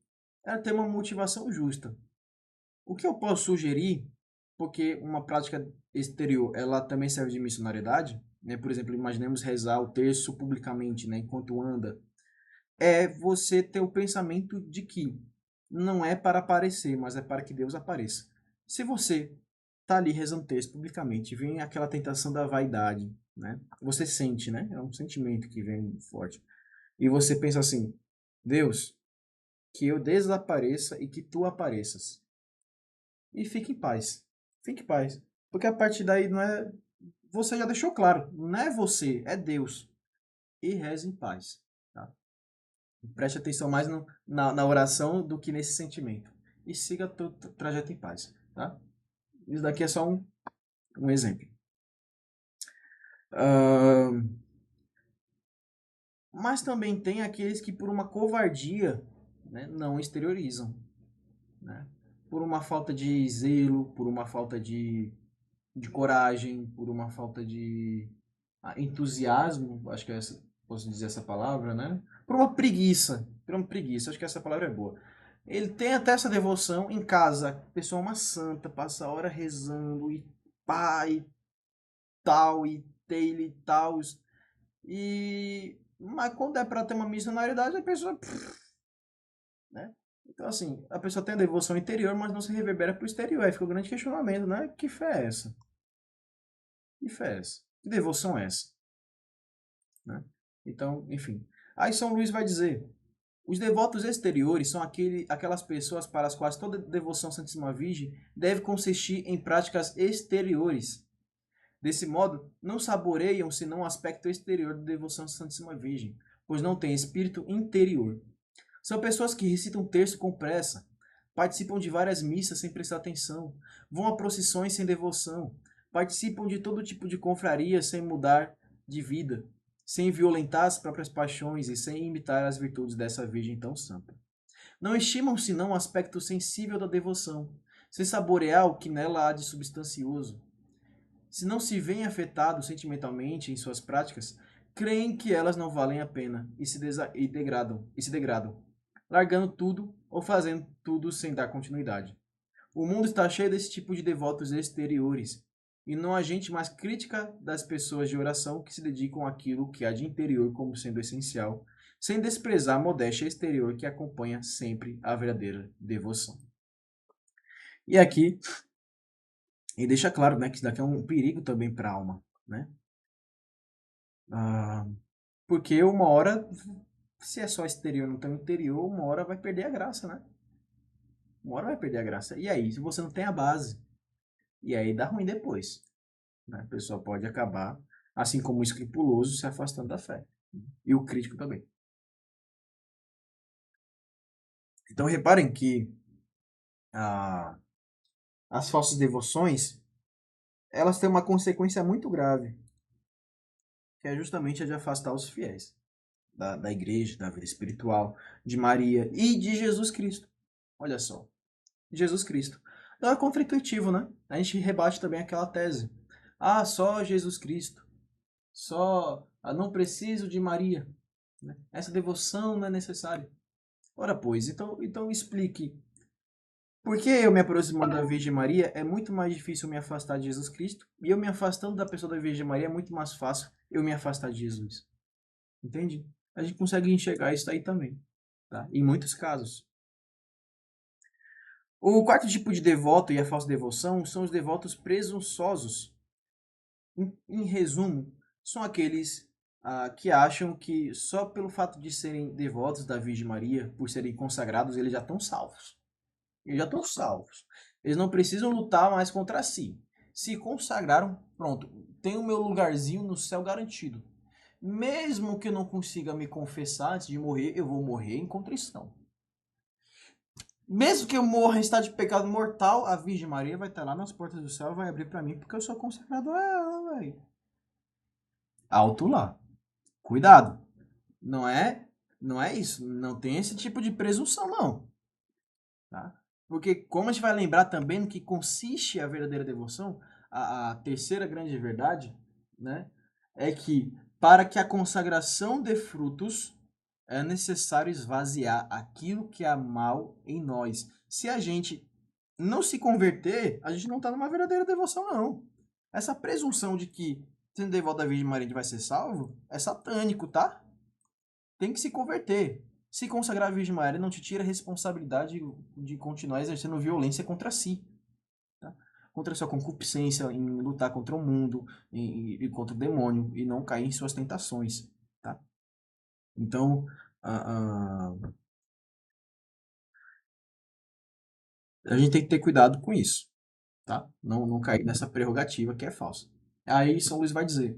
ela tem uma motivação justa. O que eu posso sugerir, porque uma prática exterior, ela também serve de missionariedade, né? Por exemplo, imaginemos rezar o terço publicamente, né, enquanto anda, é você ter o pensamento de que não é para aparecer, mas é para que Deus apareça. Se você tá ali rezando o terço publicamente, vem aquela tentação da vaidade, né? Você sente, né? É um sentimento que vem forte. E você pensa assim: Deus, que eu desapareça e que tu apareças. E fique em paz. Fique em paz. Porque a partir daí não é. Você já deixou claro, não é você, é Deus. E reze em paz. Tá? Preste atenção mais na oração do que nesse sentimento. E siga o trajeto em paz. Tá? Isso daqui é só um exemplo. Mas também tem aqueles que, por uma covardia, né, não exteriorizam. Né? Por uma falta de zelo, por uma falta de coragem, por uma falta de entusiasmo, acho que é essa, posso dizer essa palavra, né? Por uma preguiça, acho que essa palavra é boa. Ele tem até essa devoção em casa, a pessoa é uma santa, passa a hora rezando e pá e tal e tele e tal, e mas quando é para ter uma missionariedade, a pessoa, né? Então assim, a pessoa tem a devoção interior, mas não se reverbera para o exterior. Aí fica o grande questionamento, né? Que fé é essa? Que fé é essa? Que devoção é essa? Né? Então, enfim. Aí São Luís vai dizer: os devotos exteriores são aquelas pessoas para as quais toda devoção à Santíssima Virgem deve consistir em práticas exteriores. Desse modo, não saboreiam senão o aspecto exterior da devoção à Santíssima Virgem, pois não têm espírito interior. São pessoas que recitam terço com pressa, participam de várias missas sem prestar atenção, vão a procissões sem devoção, participam de todo tipo de confraria sem mudar de vida, sem violentar as próprias paixões e sem imitar as virtudes dessa Virgem tão santa. Não estimam senão o aspecto sensível da devoção, sem saborear o que nela há de substancioso. Se não se veem afetados sentimentalmente em suas práticas, creem que elas não valem a pena e se degradam, largando tudo ou fazendo tudo sem dar continuidade. O mundo está cheio desse tipo de devotos exteriores, e não há gente mais crítica das pessoas de oração que se dedicam àquilo que há de interior como sendo essencial, sem desprezar a modéstia exterior que acompanha sempre a verdadeira devoção. E aqui, e deixa claro, né, que isso daqui é um perigo também para a alma, né? Ah, porque uma hora, se é só exterior, não tem interior, uma hora vai perder a graça, né? Uma hora vai perder a graça. E aí, se você não tem a base, e aí dá ruim depois, né? A pessoa pode acabar, assim como o escrupuloso, se afastando da fé. E o crítico também. Então, reparem que ah, as falsas devoções, elas têm uma consequência muito grave, que é justamente a de afastar os fiéis da igreja, da vida espiritual, de Maria e de Jesus Cristo. Olha só. Jesus Cristo. Não é contra-intuitivo, né? A gente rebate também aquela tese. Ah, só Jesus Cristo. Só não preciso de Maria. Né? Essa devoção não é necessária. Ora, pois, então explique. Por que eu me aproximando da Virgem Maria é muito mais difícil me afastar de Jesus Cristo? E eu me afastando da pessoa da Virgem Maria é muito mais fácil eu me afastar de Jesus. Entende? A gente consegue enxergar isso aí também. Tá? Em muitos casos. O quarto tipo de devoto e a falsa devoção são os devotos presunçosos. Em resumo, são aqueles que acham que só pelo fato de serem devotos da Virgem Maria, por serem consagrados, eles já estão salvos. Eles já estão salvos. Eles não precisam lutar mais contra si. Se consagraram, pronto, tem o meu lugarzinho no céu garantido. Mesmo que eu não consiga me confessar antes de morrer, eu vou morrer em contrição. Mesmo que eu morra em estado de pecado mortal, a Virgem Maria vai estar lá nas portas do céu e vai abrir para mim porque eu sou consagrado a ela, velho. Alto lá. Cuidado. Não é, não é isso. Não tem esse tipo de presunção, não. Tá? Porque como a gente vai lembrar também no que consiste a verdadeira devoção, a terceira grande verdade, né, é que para que a consagração dê frutos, é necessário esvaziar aquilo que há mal em nós. Se a gente não se converter, a gente não está numa verdadeira devoção, não. Essa presunção de que, sendo devoto da Virgem Maria, a gente vai ser salvo, é satânico, tá? Tem que se converter. Se consagrar à Virgem Maria não te tira a responsabilidade de continuar exercendo violência contra si, tá? Contra a sua concupiscência, em lutar contra o mundo, e contra o demônio, e não cair em suas tentações, tá? Então, a gente tem que ter cuidado com isso, tá? Não cair nessa prerrogativa que é falsa. Aí São Luís vai dizer: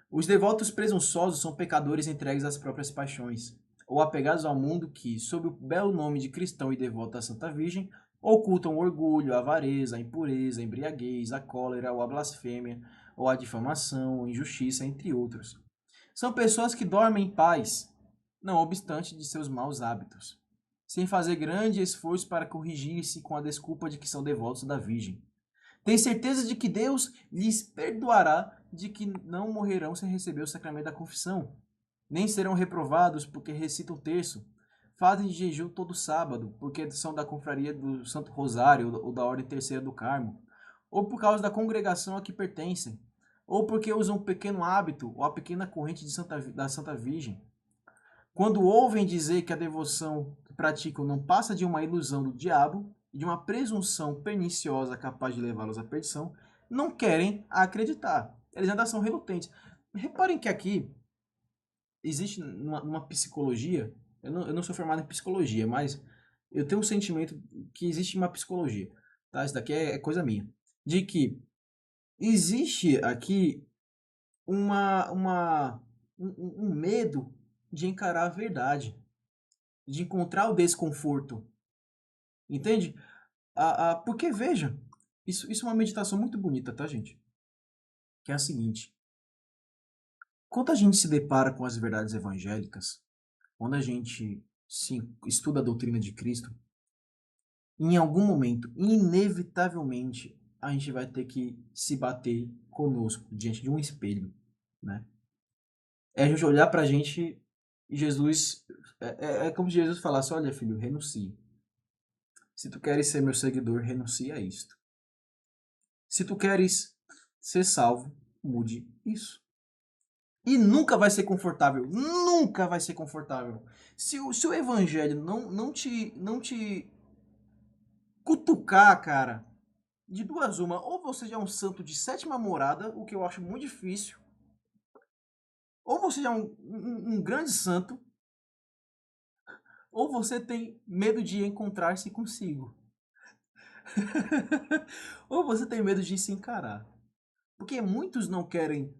os devotos presunçosos são pecadores entregues às próprias paixões, ou apegados ao mundo que, sob o belo nome de cristão e devoto à Santa Virgem, ocultam o orgulho, a avareza, a impureza, a embriaguez, a cólera ou a blasfêmia, ou a difamação, a injustiça, entre outros. São pessoas que dormem em paz, não obstante de seus maus hábitos, sem fazer grande esforço para corrigir-se com a desculpa de que são devotos da Virgem. Tem certeza de que Deus lhes perdoará, de que não morrerão sem receber o sacramento da confissão, nem serão reprovados porque recitam o terço, fazem jejum todo sábado, porque são da confraria do Santo Rosário ou da Ordem Terceira do Carmo, ou por causa da congregação a que pertencem, ou porque usam um pequeno hábito ou a pequena corrente da Santa Virgem. Quando ouvem dizer que a devoção que praticam não passa de uma ilusão do diabo e de uma presunção perniciosa capaz de levá-los à perdição, não querem acreditar. Eles ainda são relutentes. Reparem que aqui existe numa psicologia, eu não sou formado em psicologia, mas eu tenho um sentimento que existe uma psicologia, tá? Isso daqui é coisa minha. De que existe aqui um medo de encarar a verdade, de encontrar o desconforto, entende? Porque, veja, isso é uma meditação muito bonita, tá, gente? Que é a seguinte: quando a gente se depara com as verdades evangélicas, quando a gente estuda a doutrina de Cristo, em algum momento, inevitavelmente, a gente vai ter que se bater conosco diante de um espelho, né? É a gente olhar pra gente e Jesus. É como se Jesus falasse: olha, filho, renuncie. Se tu queres ser meu seguidor, renuncie a isto. Se tu queres ser salvo, mude isso. E nunca vai ser confortável. Nunca vai ser confortável. Se o evangelho não te cutucar, cara, de duas uma, ou você já é um santo de sétima morada, o que eu acho muito difícil, ou você já é um grande santo, ou você tem medo de encontrar-se consigo. Ou você tem medo de se encarar. Porque muitos não querem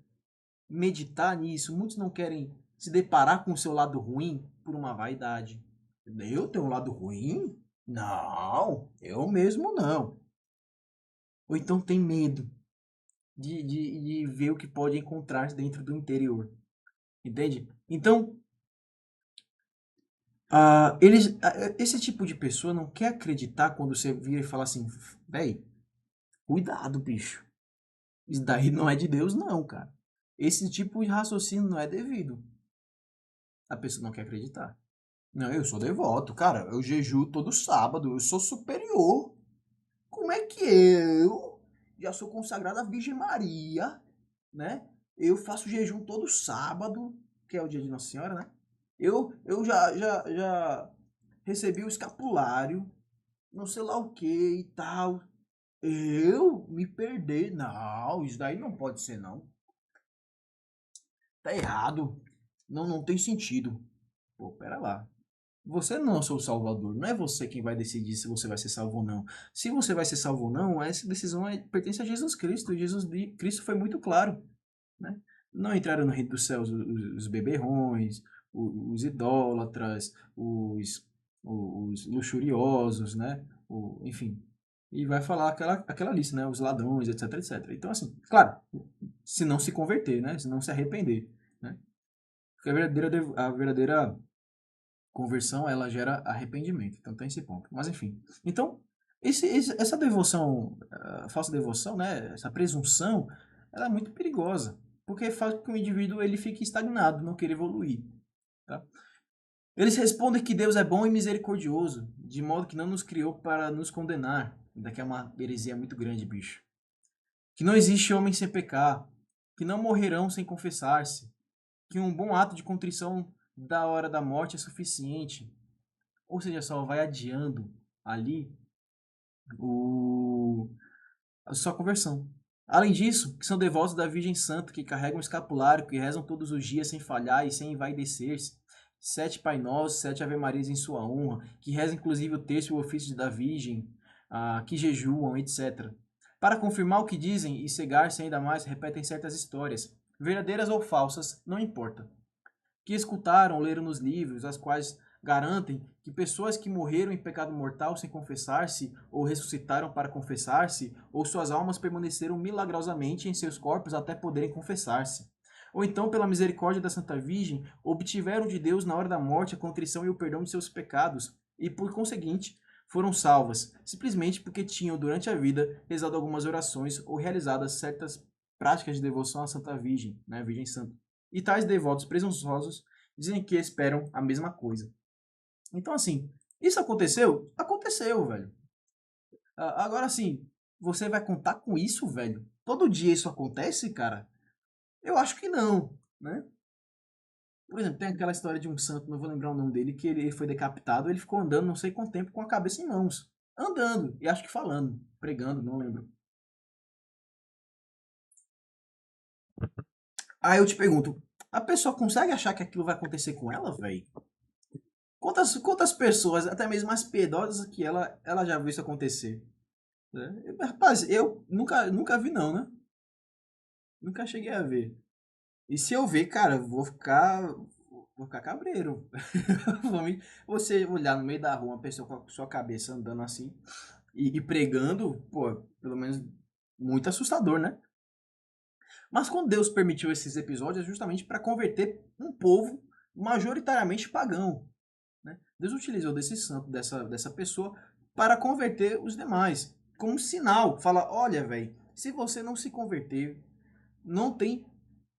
meditar nisso, muitos não querem se deparar com o seu lado ruim por uma vaidade. Eu tenho um lado ruim? Não, eu mesmo não. Ou então tem medo de ver o que pode encontrar dentro do interior. Entende? Então, esse tipo de pessoa não quer acreditar quando você vira e fala assim: véi, cuidado, bicho. Isso daí não é de Deus, não, cara. Esse tipo de raciocínio não é devido. A pessoa não quer acreditar. Não, eu sou devoto, cara. Eu jejuo todo sábado. Eu sou superior. Como é que eu já sou consagrado à Virgem Maria, né? Eu faço jejum todo sábado, que é o dia de Nossa Senhora, né? Eu já recebi o escapulário, não sei lá o que e tal. Eu me perder? Não, isso daí não pode ser, não. Tá errado. Não tem sentido. Pô, pera lá. Você não é o seu salvador. Não é você quem vai decidir se você vai ser salvo ou não. Se você vai ser salvo ou não, essa decisão pertence a Jesus Cristo. E Cristo foi muito claro, né? Não entraram no reino dos céus os beberrões, os idólatras, os luxuriosos, né? Enfim, e vai falar aquela lista, né? Os ladrões, etc, etc. Então, assim, claro, se não se converter, né? Se não se arrepender, né? Porque a verdadeira conversão, ela gera arrependimento. Então tem esse ponto. Mas enfim. Então, essa devoção, falsa devoção, né? Essa presunção, ela é muito perigosa. Porque faz com que o indivíduo ele fique estagnado, não queira evoluir. Tá? Eles respondem que Deus é bom e misericordioso, de modo que não nos criou para nos condenar. Daqui é uma heresia muito grande, bicho. Que não existe homem sem pecar, que não morrerão sem confessar-se, que um bom ato de contrição da hora da morte é suficiente. Ou seja, só vai adiando ali o, a sua conversão. Além disso, que são devotos da Virgem Santa, que carregam o escapulário, que rezam todos os dias sem falhar e sem envaidecer-se. 7 Pai Nossos, 7 Ave Marias em sua honra, que rezam inclusive o terço e o ofício da Virgem, que jejuam, etc. Para confirmar o que dizem e cegar-se ainda mais, repetem certas histórias, verdadeiras ou falsas, não importa, que escutaram, leram nos livros, as quais garantem que pessoas que morreram em pecado mortal sem confessar-se, ou ressuscitaram para confessar-se, ou suas almas permaneceram milagrosamente em seus corpos até poderem confessar-se. Ou então, pela misericórdia da Santa Virgem, obtiveram de Deus na hora da morte a contrição e o perdão de seus pecados, e por conseguinte, foram salvas, simplesmente porque tinham durante a vida rezado algumas orações ou realizadas certas práticas de devoção à Santa Virgem, né, Virgem Santa. E tais devotos presunçosos dizem que esperam a mesma coisa. Então, assim, isso aconteceu? Aconteceu, velho. Agora, assim, você vai contar com isso, velho? Todo dia isso acontece, cara? Eu acho que não, né? Por exemplo, tem aquela história de um santo, não vou lembrar o nome dele, que ele foi decapitado, ele ficou andando não sei quanto tempo com a cabeça em mãos. Andando, e acho que falando, pregando, não lembro. Aí eu te pergunto, a pessoa consegue achar que aquilo vai acontecer com ela, velho? Quantas pessoas, até mesmo mais piedosas que ela já viu isso acontecer? Né? Rapaz, eu nunca vi não, né? Nunca cheguei a ver. E se eu ver, cara, vou ficar cabreiro. Você olhar no meio da rua uma pessoa com a sua cabeça andando assim e pregando, pô, pelo menos muito assustador, né? Mas quando Deus permitiu esses episódios é justamente para converter um povo majoritariamente pagão, né? Deus utilizou desse santo, dessa pessoa, para converter os demais. Como um sinal. Fala, olha, velho, se você não se converter, não tem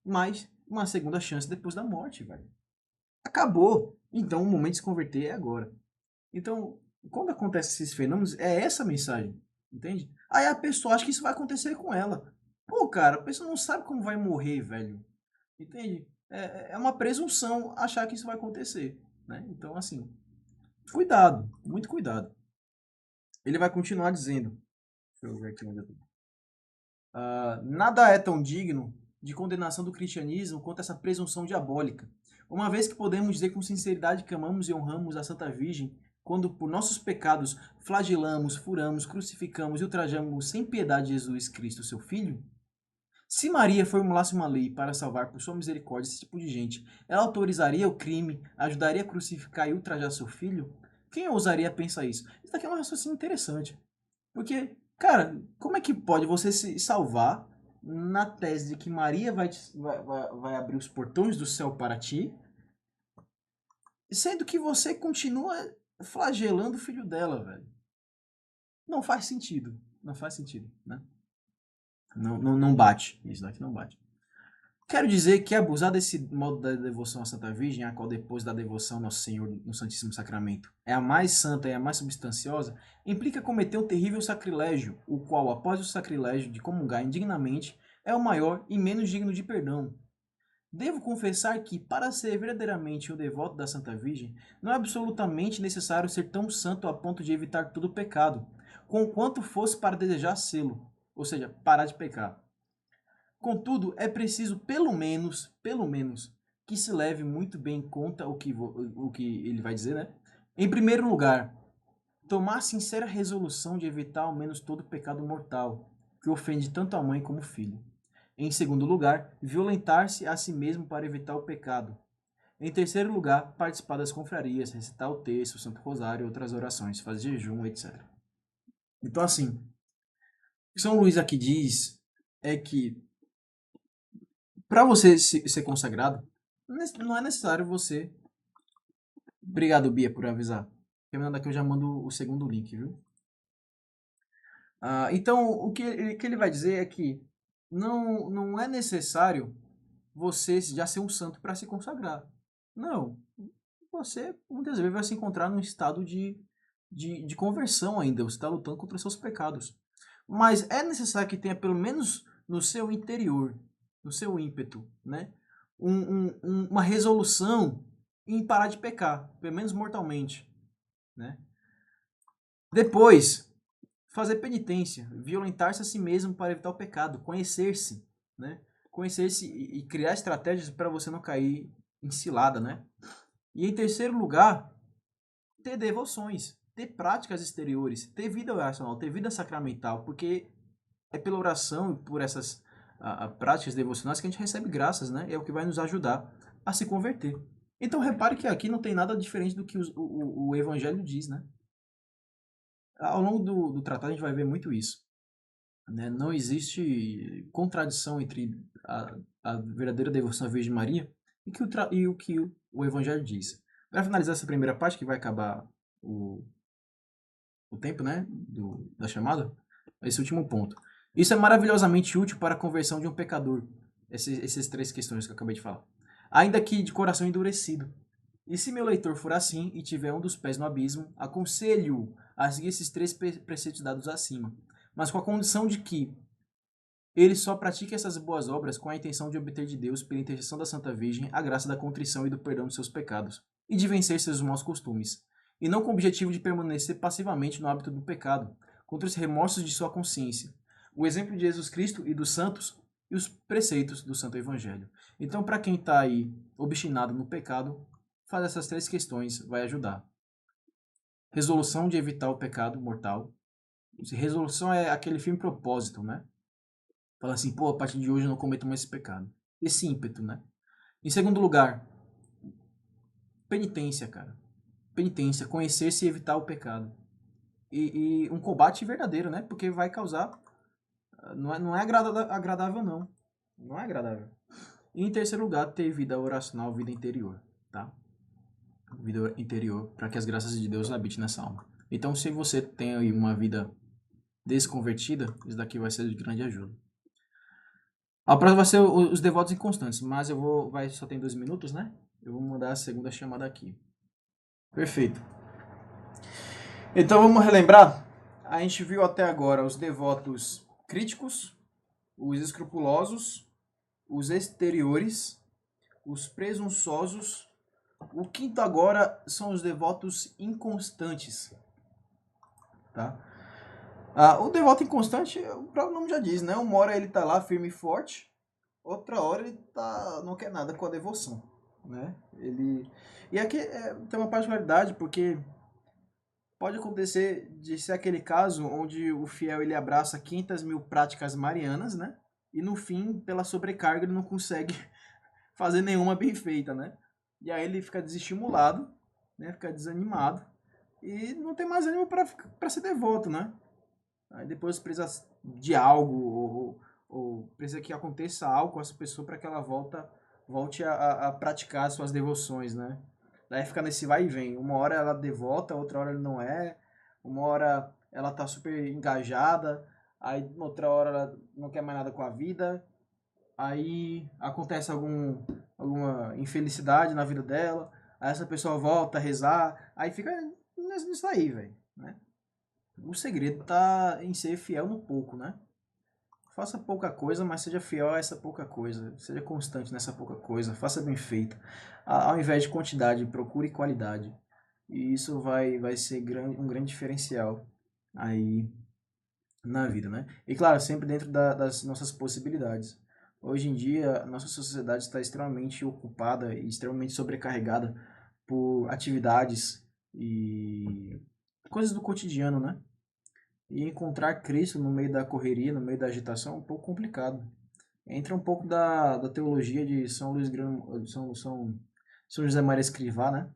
mais uma segunda chance depois da morte, velho. Acabou. Então o momento de se converter é agora. Então, quando acontece esses fenômenos, é essa a mensagem. Entende? Aí a pessoa acha que isso vai acontecer com ela. Pô, cara, a pessoa não sabe como vai morrer, velho. Entende? É uma presunção achar que isso vai acontecer. Né? Então, assim, cuidado, muito cuidado. Ele vai continuar dizendo, deixa eu ver aqui onde eu tô. Nada é tão digno de condenação do cristianismo quanto essa presunção diabólica. Uma vez que podemos dizer com sinceridade que amamos e honramos a Santa Virgem, quando por nossos pecados flagelamos, furamos, crucificamos e ultrajamos sem piedade Jesus Cristo, seu Filho, se Maria formulasse uma lei para salvar por sua misericórdia esse tipo de gente, ela autorizaria o crime, ajudaria a crucificar e ultrajar seu filho? Quem ousaria pensar isso? Isso daqui é um raciocínio interessante. Porque, cara, como é que pode você se salvar na tese de que Maria vai abrir os portões do céu para ti, sendo que você continua flagelando o filho dela, velho? Não faz sentido. Não faz sentido, né? Não bate. Isso daqui não bate. Quero dizer que abusar desse modo da devoção à Santa Virgem, a qual depois da devoção ao Nosso Senhor no Santíssimo Sacramento é a mais santa e a mais substanciosa, implica cometer um terrível sacrilégio, o qual, após o sacrilégio de comungar indignamente, é o maior e menos digno de perdão. Devo confessar que, para ser verdadeiramente um devoto da Santa Virgem, não é absolutamente necessário ser tão santo a ponto de evitar todo pecado, conquanto fosse para desejar sê-lo, ou seja, parar de pecar. Contudo, é preciso pelo menos, que se leve muito bem em conta o que ele vai dizer, né? Em primeiro lugar, tomar sincera resolução de evitar ao menos todo pecado mortal, que ofende tanto a mãe como o filho. Em segundo lugar, violentar-se a si mesmo para evitar o pecado. Em terceiro lugar, participar das confrarias, recitar o texto, o Santo Rosário, outras orações, fazer jejum, etc. Então, assim, o que São Luís aqui diz é que para você ser consagrado, não é necessário você. Obrigado, Bia, por avisar. Terminando aqui, eu já mando o segundo link, viu? Então, o que ele vai dizer é que não é necessário você já ser um santo para se consagrar. Não. Você muitas vezes vai se encontrar num estado de conversão ainda. Você está lutando contra os seus pecados. Mas é necessário que tenha, pelo menos no seu interior, no seu ímpeto, né? Uma resolução em parar de pecar, pelo menos mortalmente, né? Depois, fazer penitência, violentar-se a si mesmo para evitar o pecado, conhecer-se, né? Conhecer-se e criar estratégias para você não cair em cilada, né? E em terceiro lugar, ter devoções, ter práticas exteriores, ter vida oracional, ter vida sacramental, porque é pela oração e por essas práticas devocionais que a gente recebe graças, né? É o que vai nos ajudar a se converter. Então repare que aqui não tem nada diferente do que o Evangelho diz, né? Ao longo do tratado a gente vai ver muito isso. Né? Não existe contradição entre a verdadeira devoção à Virgem Maria e o que o Evangelho diz. Para finalizar essa primeira parte, que vai acabar o tempo, né, da chamada, esse último ponto. Isso é maravilhosamente útil para a conversão de um pecador. Essas três questões que eu acabei de falar. Ainda que de coração endurecido. E se meu leitor for assim e tiver um dos pés no abismo, aconselho-o a seguir esses três preceitos dados acima, mas com a condição de que ele só pratique essas boas obras com a intenção de obter de Deus, pela intercessão da Santa Virgem, a graça da contrição e do perdão dos seus pecados, e de vencer seus maus costumes, e não com o objetivo de permanecer passivamente no hábito do pecado, contra os remorsos de sua consciência, o exemplo de Jesus Cristo e dos santos e os preceitos do Santo Evangelho. Então, para quem está aí obstinado no pecado, fazer essas três questões vai ajudar. Resolução de evitar o pecado mortal. Resolução é aquele firme propósito, né? Fala assim, pô, a partir de hoje eu não cometo mais esse pecado. Esse ímpeto, né? Em segundo lugar, penitência, cara. Penitência, conhecer-se e evitar o pecado. E um combate verdadeiro, né? Porque vai causar. Não é agradável, não. Não é agradável. E em terceiro lugar, ter vida oracional, vida interior, tá? Vida interior, para que as graças de Deus habitem nessa alma. Então, se você tem aí uma vida desconvertida, isso daqui vai ser de grande ajuda. A próxima vai ser os devotos inconstantes, mas só tem 2 minutos, né? Eu vou mandar a segunda chamada aqui. Perfeito. Então vamos relembrar. A gente viu até agora os devotos críticos, os escrupulosos, os exteriores, os presunçosos. O quinto agora são os devotos inconstantes, tá? O devoto inconstante, o próprio nome já diz, né? Uma hora ele tá lá firme e forte, outra hora ele não quer nada com a devoção, né? E aqui tem uma particularidade, porque pode acontecer de ser aquele caso onde o fiel ele abraça 500 mil práticas marianas, né? E no fim, pela sobrecarga, ele não consegue fazer nenhuma bem feita, né? E aí ele fica desestimulado, né? Fica desanimado e não tem mais ânimo para ser devoto, né? Aí depois precisa de algo ou precisa que aconteça algo com essa pessoa para que ela volte a praticar suas devoções, né? Daí fica nesse vai e vem. Uma hora ela devota, outra hora ele não é. Uma hora ela tá super engajada, aí outra hora ela não quer mais nada com a vida. Aí acontece alguma infelicidade na vida dela, aí essa pessoa volta a rezar, aí fica nisso aí, velho, né? O segredo tá em ser fiel no pouco, né? Faça pouca coisa, mas seja fiel a essa pouca coisa. Seja constante nessa pouca coisa. Faça bem feito. Ao invés de quantidade, procure qualidade. E isso vai ser um grande diferencial aí na vida, né? E claro, sempre dentro das nossas possibilidades. Hoje em dia, a nossa sociedade está extremamente ocupada e extremamente sobrecarregada por atividades e coisas do cotidiano, né? E encontrar Cristo no meio da correria, no meio da agitação, é um pouco complicado. Entra um pouco da teologia de São Luís Grande, São José Maria Escrivá, né?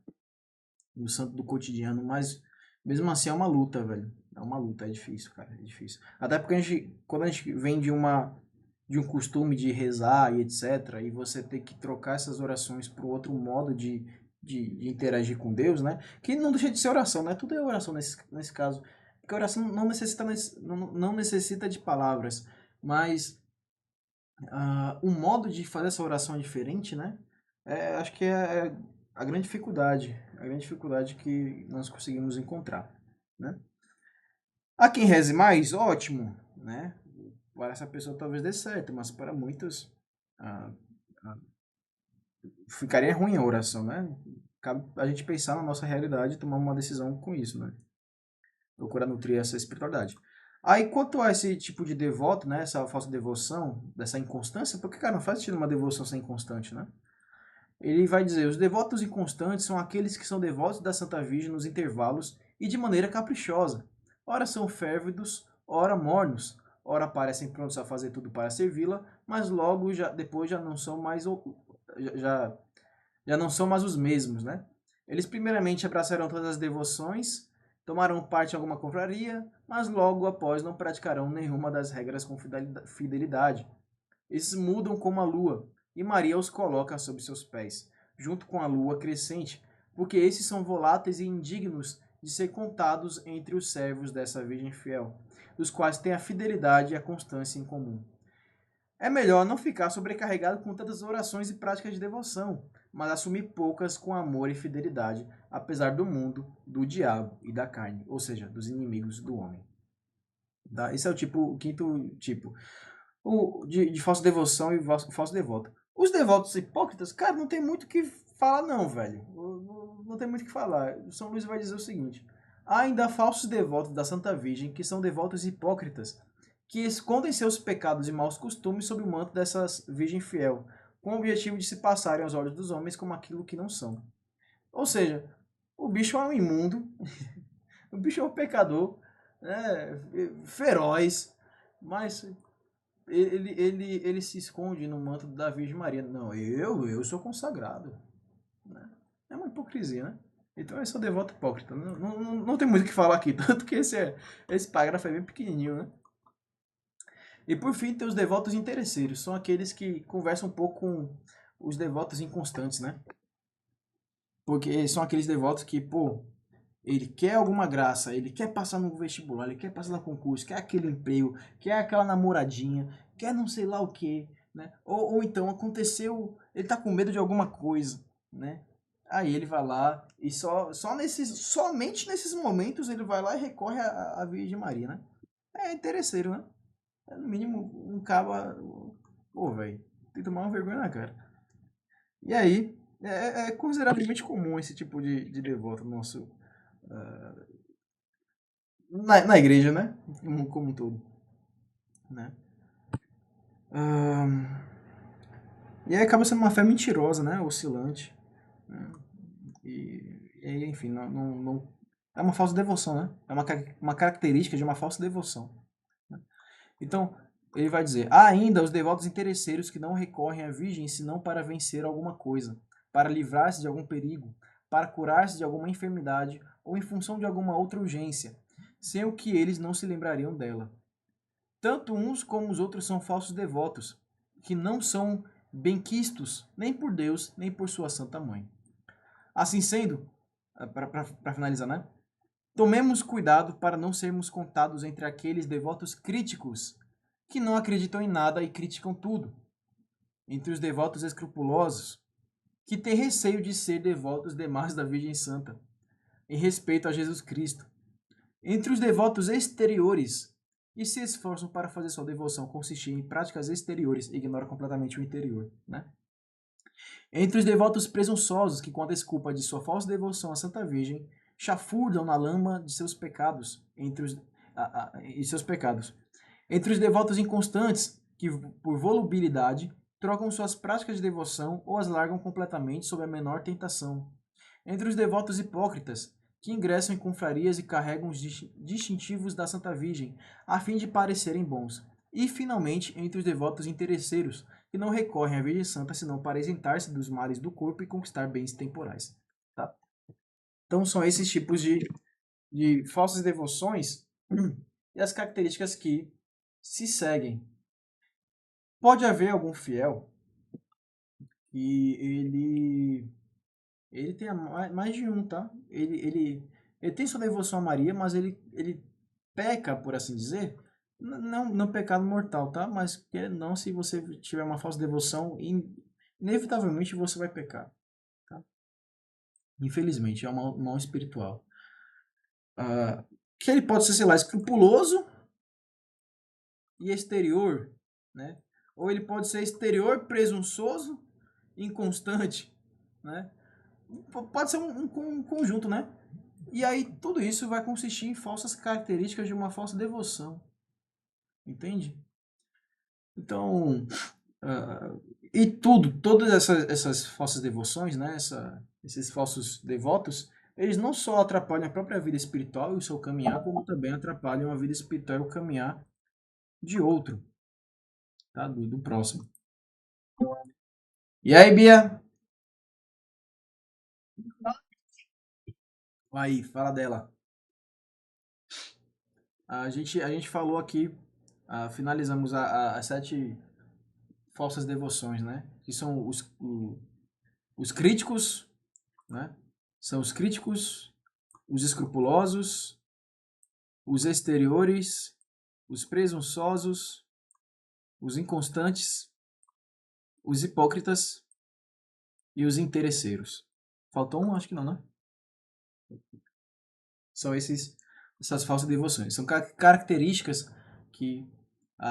No santo do cotidiano, mas mesmo assim é uma luta, velho. É uma luta, é difícil, cara, é difícil. Até porque quando a gente vem de um costume de rezar e etc, e você ter que trocar essas orações para outro modo de interagir com Deus, né? Que não deixa de ser oração, né? Tudo é oração nesse caso. Porque a oração não necessita de palavras, mas o modo de fazer essa oração é diferente, né? Acho que é a grande dificuldade que nós conseguimos encontrar, né? Há quem reze mais, ótimo, né? Para essa pessoa talvez dê certo, mas para muitos ah, ah, ficaria ruim a oração, né? Cabe a gente pensar na nossa realidade e tomar uma decisão com isso, né? Procurar nutrir essa espiritualidade. Aí, quanto a esse tipo de devoto, né? Essa falsa devoção, dessa inconstância, porque, cara, não faz sentido uma devoção ser inconstante, né? Ele vai dizer: os devotos inconstantes são aqueles que são devotos da Santa Virgem nos intervalos e de maneira caprichosa. Ora são férvidos, ora mornos, ora parecem prontos a fazer tudo para servi-la, mas logo depois já não são mais já, já não são mais os mesmos, né? Eles primeiramente abraçarão todas as devoções, tomarão parte em alguma confraria, mas logo após não praticarão nenhuma das regras com fidelidade. Esses mudam como a lua, e Maria os coloca sob seus pés, junto com a lua crescente, porque esses são voláteis e indignos de ser contados entre os servos dessa Virgem fiel, dos quais têm a fidelidade e a constância em comum. É melhor não ficar sobrecarregado com tantas orações e práticas de devoção, mas assumir poucas com amor e fidelidade, apesar do mundo, do diabo e da carne, ou seja, dos inimigos do homem. Tá? Esse é o quinto tipo de falsa devoção e falso devoto. Os devotos hipócritas, cara, não tem muito o que falar não, velho. Não tem muito o que falar. São Luís vai dizer o seguinte: há ainda falsos devotos da Santa Virgem que são devotos hipócritas, que escondem seus pecados e maus costumes sob o manto dessa Virgem fiel, com o objetivo de se passarem aos olhos dos homens como aquilo que não são. Ou seja, o bicho é um imundo, o bicho é um pecador, né, feroz, mas ele se esconde no manto da Virgem Maria. Não, eu sou consagrado. Né? É uma hipocrisia, né? Então esse é o devoto hipócrita. Não tem muito o que falar aqui, tanto que esse parágrafo é bem pequenininho, né? E por fim tem os devotos interesseiros. São aqueles que conversam um pouco com os devotos inconstantes, né? Porque são aqueles devotos que, pô, ele quer alguma graça, ele quer passar no vestibular, ele quer passar no concurso, quer aquele emprego, quer aquela namoradinha, quer não sei lá o que, né? Ou então aconteceu, ele tá com medo de alguma coisa, né? Aí ele vai lá e somente nesses momentos ele vai lá e recorre à Virgem Maria, né? É interesseiro, né? É, no mínimo um caba, pô, velho, tem que tomar uma vergonha na cara. E aí, é consideravelmente comum esse tipo de devoto no nosso, na igreja, né? Como um todo, né? Ahn, e aí acaba sendo uma fé mentirosa, né? Oscilante. Né? E aí, enfim, é uma falsa devoção, né? É uma característica de uma falsa devoção. Né? Então, ele vai dizer: há ainda os devotos interesseiros que não recorrem à Virgem senão para vencer alguma coisa, para livrar-se de algum perigo, para curar-se de alguma enfermidade ou em função de alguma outra urgência, sem o que eles não se lembrariam dela. Tanto uns como os outros são falsos devotos, que não são benquistos nem por Deus, nem por sua Santa Mãe. Assim sendo, para finalizar, né? Tomemos cuidado para não sermos contados entre aqueles devotos críticos que não acreditam em nada e criticam tudo, entre os devotos escrupulosos que têm receio de ser devotos demais da Virgem Santa, em respeito a Jesus Cristo, entre os devotos exteriores e se esforçam para fazer sua devoção consistir em práticas exteriores e ignoram completamente o interior, né? Entre os devotos presunçosos que, com a desculpa de sua falsa devoção à Santa Virgem, chafurdam na lama de seus pecados, e seus pecados. Entre os devotos inconstantes que, por volubilidade, trocam suas práticas de devoção ou as largam completamente sob a menor tentação. Entre os devotos hipócritas, que ingressam em confrarias e carregam os distintivos da Santa Virgem, a fim de parecerem bons. E, finalmente, entre os devotos interesseiros, que não recorrem à Virgem Santa senão para isentar-se dos males do corpo e conquistar bens temporais. Tá? Então são esses tipos de falsas devoções e as características que se seguem. Pode haver algum fiel que ele tem mais de um, tá? Ele tem sua devoção a Maria, mas ele peca, por assim dizer, não pecado mortal, tá? Mas que não, se você tiver uma falsa devoção, inevitavelmente você vai pecar, tá? Infelizmente, é uma mão espiritual. Que ele pode ser, sei lá, escrupuloso e exterior, né? Ou ele pode ser exterior, presunçoso, inconstante, né? Pode ser um conjunto, né? E aí tudo isso vai consistir em falsas características de uma falsa devoção, entende? Então, e todas essas falsas devoções, né? Esses falsos devotos, eles não só atrapalham a própria vida espiritual e o seu caminhar, como também atrapalham a vida espiritual e o caminhar de outro, tá? Do próximo. E aí, Bia? Aí, fala dela. A gente falou aqui, finalizamos as 7 falsas devoções, né? Que são os críticos, né? São os críticos, os escrupulosos, os exteriores, os presunçosos, os inconstantes, os hipócritas e os interesseiros. Faltou um? Acho que não, né? São essas falsas devoções. São características que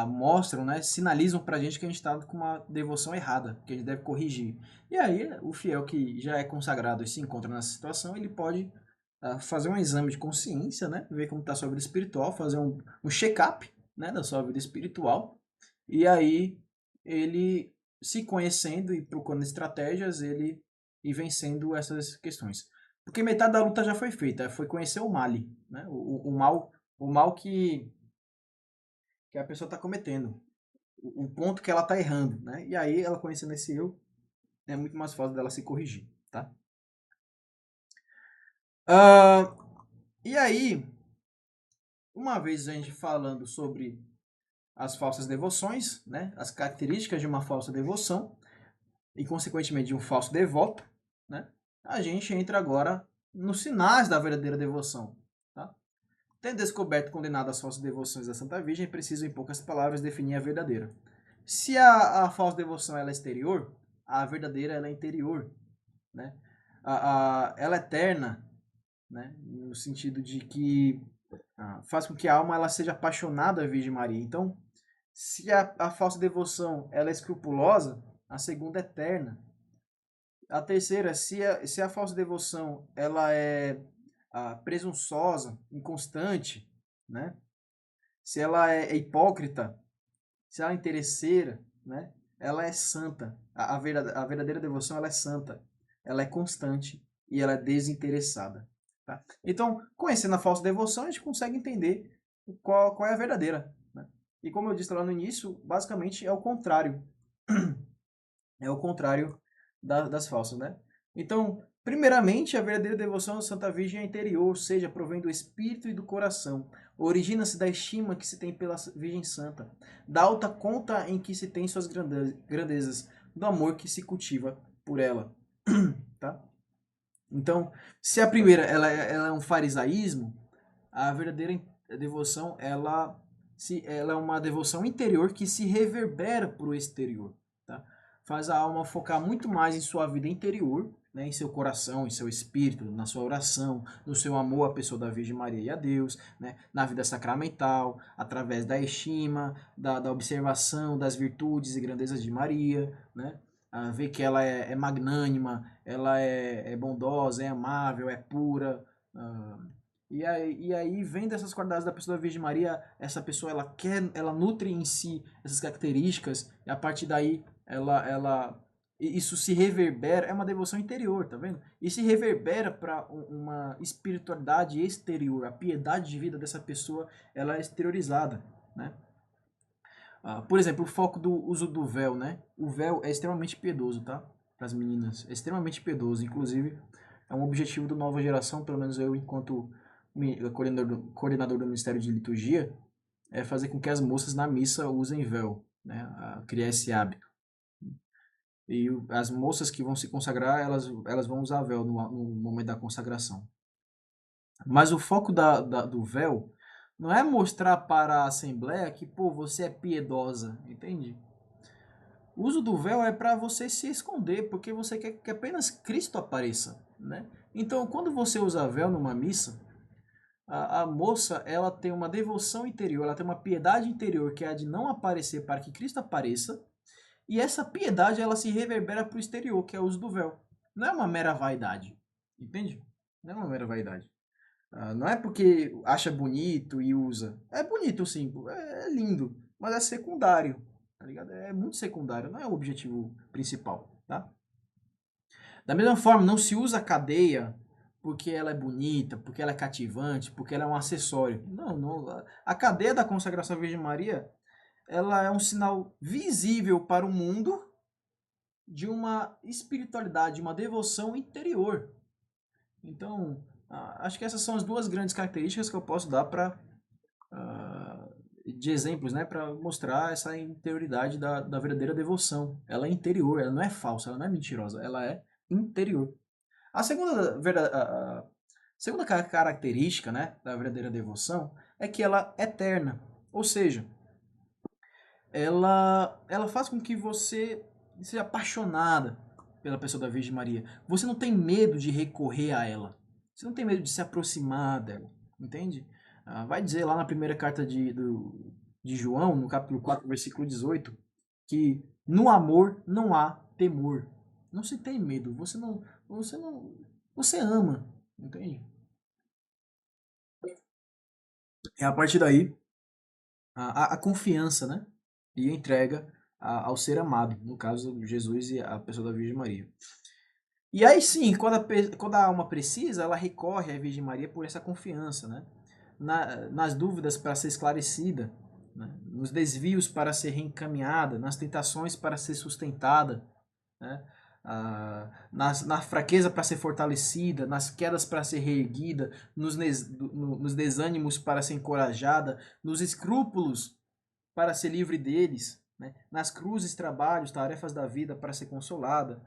mostram, né, sinalizam pra gente que a gente está com uma devoção errada, que a gente deve corrigir. E aí, o fiel que já é consagrado e se encontra nessa situação, ele pode fazer um exame de consciência, né, ver como está a sua vida espiritual, fazer um check-up, né, da sua vida espiritual, e aí ele, se conhecendo e procurando estratégias, ele ir vencendo essas questões. Porque metade da luta já foi feita, foi conhecer o mal, né? O mal que a pessoa está cometendo, o ponto que ela está errando, né? E aí ela conhecendo esse eu, é muito mais fácil dela se corrigir, tá? Ah, e aí, uma vez a gente falando sobre as falsas devoções, né? As características de uma falsa devoção e consequentemente de um falso devoto, né? A gente entra agora nos sinais da verdadeira devoção, tá? Tendo descoberto e condenado as falsas devoções da Santa Virgem, é preciso, em poucas palavras, definir a verdadeira. Se a falsa devoção ela é exterior, a verdadeira ela é interior, né? Ela é eterna, né? No sentido de que faz com que a alma ela seja apaixonada à Virgem Maria. Então, se a falsa devoção ela é escrupulosa, a segunda é eterna. A terceira, se a falsa devoção ela é presunçosa, inconstante, né? Se ela é hipócrita, se ela é interesseira, né? Ela é santa. A verdadeira devoção ela é santa, ela é constante e ela é desinteressada. Tá? Então, conhecendo a falsa devoção, a gente consegue entender qual é a verdadeira. Né? E como eu disse lá no início, basicamente é o contrário. É o contrário das falsas, né? Então, primeiramente, a verdadeira devoção à Santa Virgem é interior, ou seja, provém do espírito e do coração. Origina-se da estima que se tem pela Virgem Santa, da alta conta em que se tem suas grandezas, do amor que se cultiva por ela. Tá? Então, se a primeira ela é um farisaísmo, a verdadeira devoção ela é uma devoção interior que se reverbera para o exterior, tá? Faz a alma focar muito mais em sua vida interior, né, em seu coração, em seu espírito, na sua oração, no seu amor à pessoa da Virgem Maria e a Deus, né, na vida sacramental, através da estima, da observação das virtudes e grandezas de Maria, né? Ver que ela é magnânima, ela é bondosa, é amável, é pura. E aí, vendo essas qualidades da pessoa da Virgem Maria, essa pessoa ela nutre em si essas características, e a partir daí isso se reverbera, é uma devoção interior, tá vendo? E se reverbera para uma espiritualidade exterior, a piedade de vida dessa pessoa, ela é exteriorizada, né? Por exemplo, o foco do uso do véu, né? O véu é extremamente piedoso, tá? Para as meninas. É extremamente piedoso. Inclusive, é um objetivo do Nova Geração, pelo menos eu, enquanto coordenador do Ministério de Liturgia, é fazer com que as moças na missa usem véu, né? Criar esse hábito. E as moças que vão se consagrar, elas vão usar véu no momento da consagração. Mas o foco do véu não é mostrar para a Assembleia que, pô, você é piedosa, entende? O uso do véu é para você se esconder, porque você quer que apenas Cristo apareça, né? Então, quando você usa véu numa missa, a moça ela tem uma devoção interior, ela tem uma piedade interior que é a de não aparecer para que Cristo apareça, e essa piedade ela se reverbera para o exterior, que é o uso do véu. Não é uma mera vaidade, entende? Não é uma mera vaidade. Não é porque acha bonito e usa. É bonito sim, é lindo, mas é secundário, tá ligado? É muito secundário, não é o objetivo principal, tá? Da mesma forma, não se usa a cadeia porque ela é bonita, porque ela é cativante, porque ela é um acessório. Não, não. A cadeia da consagração à Virgem Maria, ela é um sinal visível para o mundo de uma espiritualidade, uma devoção interior. Então, acho que essas são as duas grandes características que eu posso dar de exemplos, né, para mostrar essa interioridade da verdadeira devoção. Ela é interior, ela não é falsa, ela não é mentirosa, ela é interior. A segunda característica, né, da verdadeira devoção é que ela é eterna, ou seja, ela faz com que você seja apaixonada pela pessoa da Virgem Maria. Você não tem medo de recorrer a ela. Você não tem medo de se aproximar dela, entende? Vai dizer lá na primeira carta de João, no capítulo 4, versículo 18, que no amor não há temor. Não se tem medo. Você ama, entende? É a partir daí a confiança, né? E a entrega ao ser amado, no caso Jesus e a pessoa da Virgem Maria. E aí sim, quando a alma precisa, ela recorre à Virgem Maria por essa confiança, né? Nas dúvidas para ser esclarecida, né? Nos desvios para ser reencaminhada, nas tentações para ser sustentada, né? Na fraqueza para ser fortalecida, nas quedas para ser reerguida, nos desânimos para ser encorajada, nos escrúpulos para ser livre deles, né? Nas cruzes, trabalhos, tarefas da vida para ser consolada.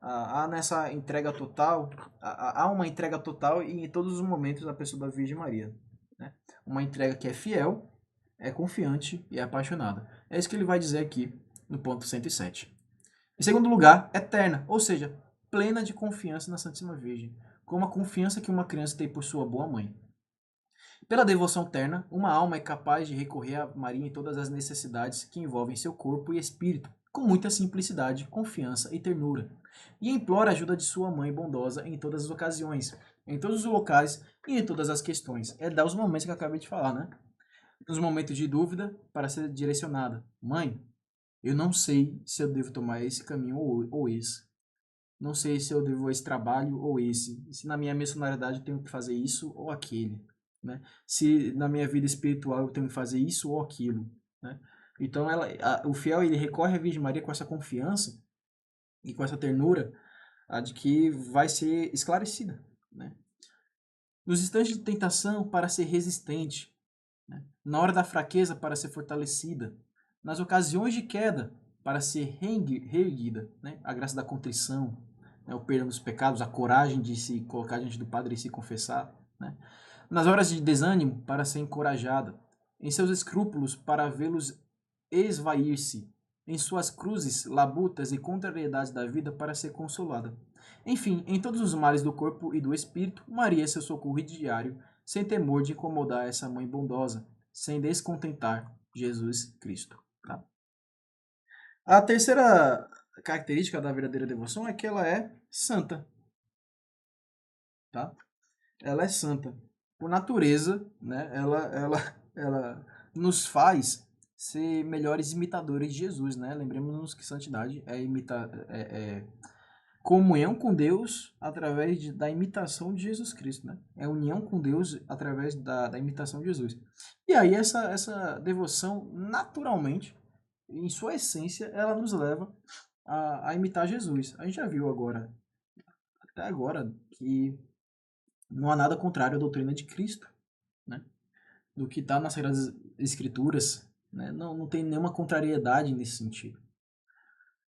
Há nessa entrega total, há uma entrega total e em todos os momentos da pessoa da Virgem Maria, né? Uma entrega que é fiel, é confiante e é apaixonada. É isso que ele vai dizer aqui no ponto 107. Em segundo lugar, eterna, ou seja, plena de confiança na Santíssima Virgem, como a confiança que uma criança tem por sua boa mãe. Pela devoção terna, uma alma é capaz de recorrer a Maria em todas as necessidades que envolvem seu corpo e espírito, com muita simplicidade, confiança e ternura, e implora a ajuda de sua mãe bondosa em todas as ocasiões, em todos os locais e em todas as questões. É dar os momentos que eu acabei de falar, né? Nos momentos de dúvida, para ser direcionada. Mãe, eu não sei se eu devo tomar esse caminho ou esse. Não sei se eu devo esse trabalho ou esse. Se na minha missionariedade eu tenho que fazer isso ou aquele, né? Se na minha vida espiritual eu tenho que fazer isso ou aquilo, né? Então o fiel ele recorre à Virgem Maria com essa confiança e com essa ternura de que vai ser esclarecida, né? Nos instantes de tentação para ser resistente, né? Na hora da fraqueza para ser fortalecida, nas ocasiões de queda para ser reerguida, né? A graça da contrição, né? O perdão dos pecados, a coragem de se colocar diante do Padre e se confessar, né? Nas horas de desânimo para ser encorajada, em seus escrúpulos para vê-los esvair-se, em suas cruzes, labutas e contrariedades da vida para ser consolada. Enfim, em todos os males do corpo e do espírito, Maria é seu socorro diário, sem temor de incomodar essa mãe bondosa, sem descontentar Jesus Cristo. Tá? A terceira característica da verdadeira devoção é que ela é santa. Tá? Ela é santa. Por natureza, né? Ela nos faz ser melhores imitadores de Jesus, né? Lembremos-nos que santidade é comunhão com Deus através da imitação de Jesus Cristo, né? É união com Deus através da imitação de Jesus. E aí essa devoção, naturalmente, em sua essência, ela nos leva a imitar Jesus. A gente já viu agora, até agora, que não há nada contrário à doutrina de Cristo, né? Do que está nas Sagradas Escrituras, né? Não tem nenhuma contrariedade nesse sentido.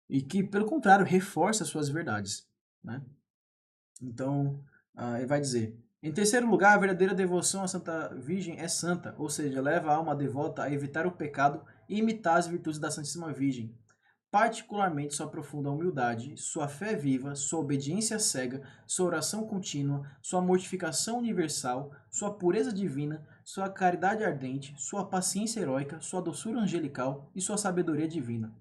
E que, pelo contrário, reforça as suas verdades, né? Então, ele vai dizer: em terceiro lugar, a verdadeira devoção à Santa Virgem é santa, ou seja, leva a alma devota a evitar o pecado e imitar as virtudes da Santíssima Virgem, particularmente sua profunda humildade, sua fé viva, sua obediência cega, sua oração contínua, sua mortificação universal, sua pureza divina, sua caridade ardente, sua paciência heróica, sua doçura angelical e sua sabedoria divina.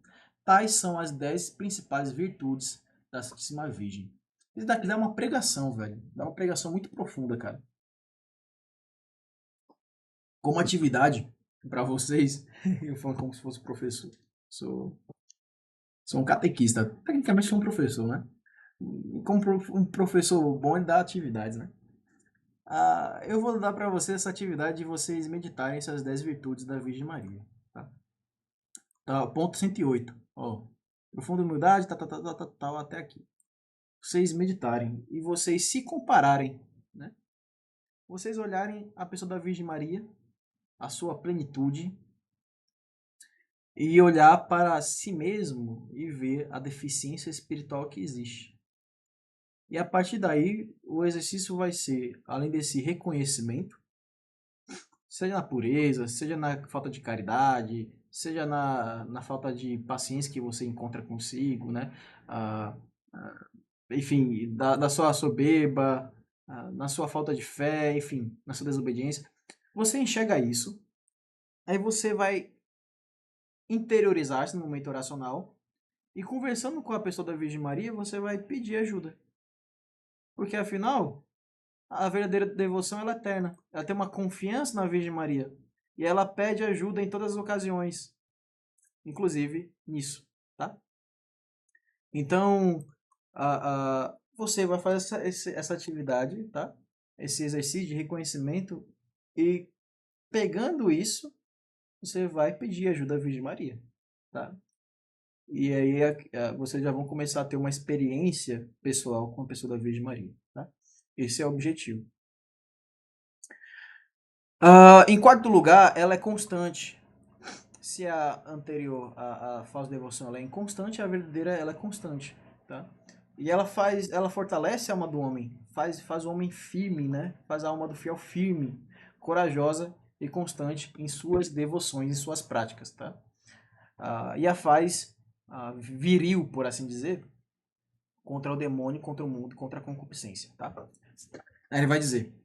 Tais são as 10 principais virtudes da Santíssima Virgem. Isso daqui dá uma pregação, velho. Dá uma pregação muito profunda, cara. Como atividade para vocês, eu falo como se fosse professor. Sou, sou um catequista. Tecnicamente sou um professor, né? Como um professor bom, ele dá atividades, né? Eu vou dar para vocês essa atividade de vocês meditarem essas 10 virtudes da Virgem Maria. Tá? Ponto 108. Ó, profunda humildade, tal, até aqui. Vocês meditarem e vocês se compararem, né? Vocês olharem a pessoa da Virgem Maria, a sua plenitude, e olhar para si mesmo e ver a deficiência espiritual que existe. E a partir daí, o exercício vai ser, além desse reconhecimento, seja na pureza, seja na falta de caridade, seja na falta de paciência que você encontra consigo, né? Ah, enfim, da sua soberba, na sua falta de fé, enfim, na sua desobediência. Você enxerga isso, aí você vai interiorizar-se no momento oracional e conversando com a pessoa da Virgem Maria, você vai pedir ajuda. Porque afinal, a verdadeira devoção ela é eterna. Ela tem uma confiança na Virgem Maria. E ela pede ajuda em todas as ocasiões. Inclusive nisso. Tá? Então, você vai fazer essa atividade, tá? Esse exercício de reconhecimento. E pegando isso, você vai pedir ajuda à Virgem Maria. Tá? E aí vocês já vão começar a ter uma experiência pessoal com a pessoa da Virgem Maria. Tá? Esse é o objetivo. Em quarto lugar, ela é constante. Se a anterior, a falsa devoção, ela é inconstante, a verdadeira ela é constante. Tá? E ela fortalece a alma do homem, faz o homem firme, né? Faz a alma do fiel firme, corajosa e constante em suas devoções, em suas práticas. Tá? E a faz viril, por assim dizer, contra o demônio, contra o mundo, contra a concupiscência. Tá? Aí ele vai dizer: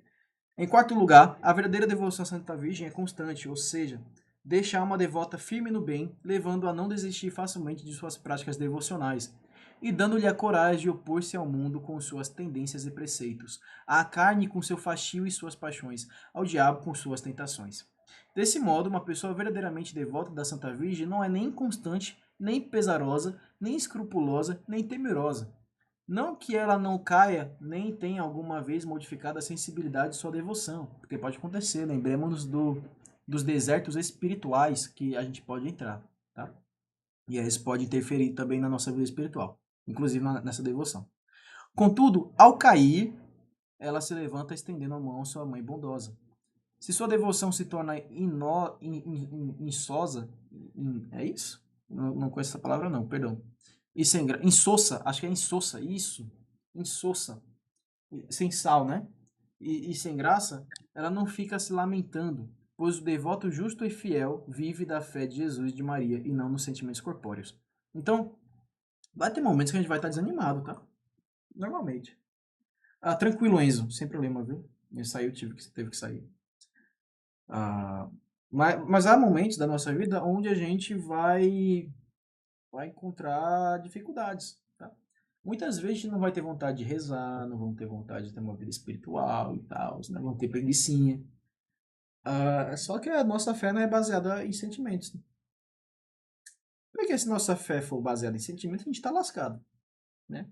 em quarto lugar, a verdadeira devoção à Santa Virgem é constante, ou seja, deixa a alma devota firme no bem, levando a não desistir facilmente de suas práticas devocionais, e dando-lhe a coragem de opor-se ao mundo com suas tendências e preceitos, à carne com seu fastio e suas paixões, ao diabo com suas tentações. Desse modo, uma pessoa verdadeiramente devota da Santa Virgem não é nem inconstante, nem pesarosa, nem escrupulosa, nem temerosa. Não que ela não caia, nem tenha alguma vez modificado a sensibilidade de sua devoção, porque pode acontecer, lembremos-nos dos desertos espirituais que a gente pode entrar, tá? E aí isso pode interferir também na nossa vida espiritual, inclusive nessa devoção. Contudo, ao cair, ela se levanta estendendo a mão à sua mãe bondosa. Se sua devoção se torna insosa, é isso? Não conheço essa palavra não, perdão. Insossa, acho que é insossa, isso. Insossa. Sem sal, né? E sem graça, ela não fica se lamentando, pois o devoto justo e fiel vive da fé de Jesus e de Maria e não nos sentimentos corpóreos. Então, vai ter momentos que a gente vai estar desanimado, tá? Normalmente. Tranquilo, Enzo, sem problema, viu? Ele saiu, teve que sair. Mas há momentos da nossa vida onde a gente vai encontrar dificuldades, tá? Muitas vezes a gente não vai ter vontade de rezar, não vamos ter vontade de ter uma vida espiritual e tal, não vamos ter preguicinha. Só que a nossa fé não é baseada em sentimentos. Porque se nossa fé for baseada em sentimentos, a gente está lascado, né?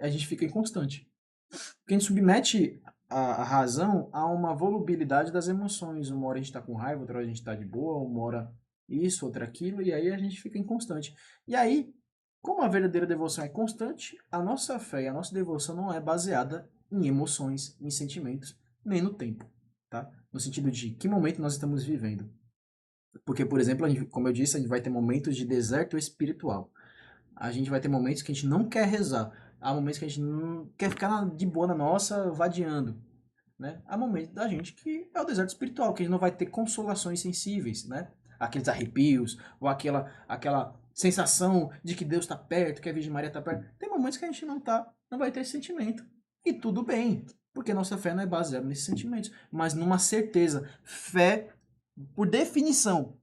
A gente fica inconstante. Porque a gente submete a razão a uma volubilidade das emoções. Uma hora a gente está com raiva, outra hora a gente está de boa, uma hora... isso, outra aquilo, e aí a gente fica inconstante. E aí, como a verdadeira devoção é constante, a nossa fé e a nossa devoção não é baseada em emoções, em sentimentos, nem no tempo, tá? No sentido de que momento nós estamos vivendo. Porque, por exemplo, como eu disse, a gente vai ter momentos de deserto espiritual. A gente vai ter momentos que a gente não quer rezar. Há momentos que a gente não quer ficar de boa na nossa, vadiando, né? Há momentos da gente que é o deserto espiritual, que a gente não vai ter consolações sensíveis, né? Aqueles arrepios, ou aquela sensação de que Deus está perto, que a Virgem Maria está perto. Tem momentos que a gente não vai ter esse sentimento. E tudo bem, porque nossa fé não é baseada nesses sentimentos, mas numa certeza. Fé, por definição,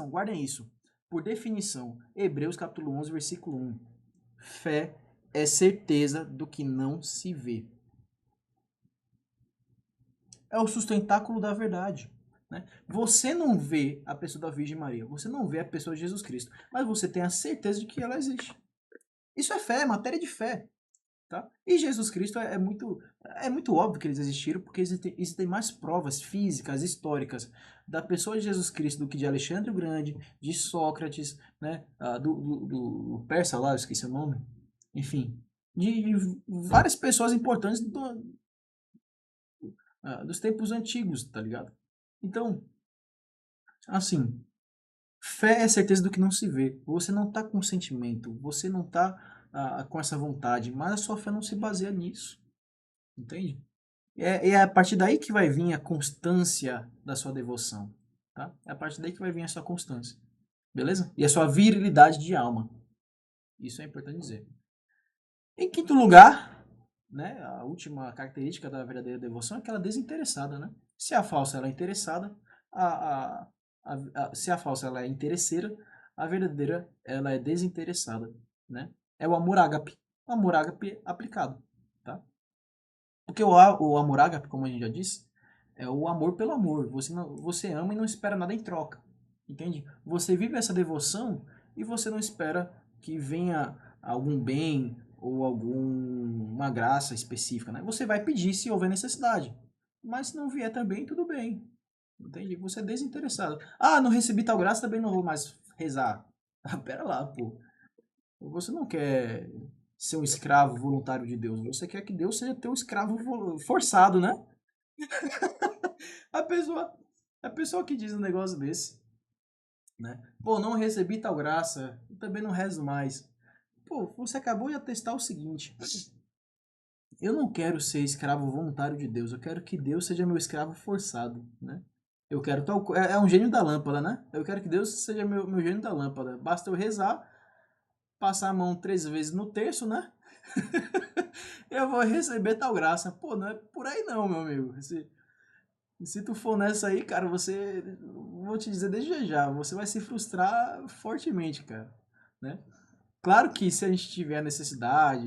guardem isso. Por definição, Hebreus capítulo 11, versículo 1. Fé é certeza do que não se vê. É o sustentáculo da verdade. Né? Você não vê a pessoa da Virgem Maria, você não vê a pessoa de Jesus Cristo, mas você tem a certeza de que ela existe. Isso é fé, é matéria de fé. Tá? E Jesus Cristo é muito óbvio que eles existiram, porque existem mais provas físicas, históricas, da pessoa de Jesus Cristo do que de Alexandre o Grande, de Sócrates, né? Do Persa lá, eu esqueci o nome. Enfim, de várias pessoas importantes dos tempos antigos, tá ligado? Então, assim, fé é certeza do que não se vê. Você não tá com sentimento, você não tá com essa vontade, mas a sua fé não se baseia nisso, entende? É a partir daí que vai vir a constância da sua devoção, tá? É a partir daí que vai vir a sua constância, beleza? E a sua virilidade de alma. Isso é importante dizer. Em quinto lugar, né, a última característica da verdadeira devoção é aquela desinteressada, né? Se a falsa ela é interessada, a, se a falsa ela é interesseira, a verdadeira ela é desinteressada, né? É o amor ágape aplicado, tá? Porque o amor ágape, como a gente já disse, é o amor pelo amor. Você ama e não espera nada em troca, entende? Você vive essa devoção e você não espera que venha algum bem ou alguma graça específica, né? Você vai pedir se houver necessidade, mas se não vier também, tudo bem, entende? Você é desinteressado. Ah, não recebi tal graça, também não vou mais rezar. Ah, pera lá, pô. Você não quer ser um escravo voluntário de Deus. Você quer que Deus seja teu escravo forçado, né? A pessoa, a pessoa que diz um negócio desse, né? Pô, não recebi tal graça, eu também não rezo mais. Pô, você acabou de atestar o seguinte: eu não quero ser escravo voluntário de Deus, eu quero que Deus seja meu escravo forçado, né? Eu quero é um gênio da lâmpada, né? Eu quero que Deus seja meu gênio da lâmpada. Basta eu rezar, passar a mão 3 vezes no terço, né? Eu vou receber tal graça. Pô, não é por aí não, meu amigo. Se tu for nessa aí, cara, vou te dizer desde já, você vai se frustrar fortemente, cara, né? Claro que se a gente tiver necessidade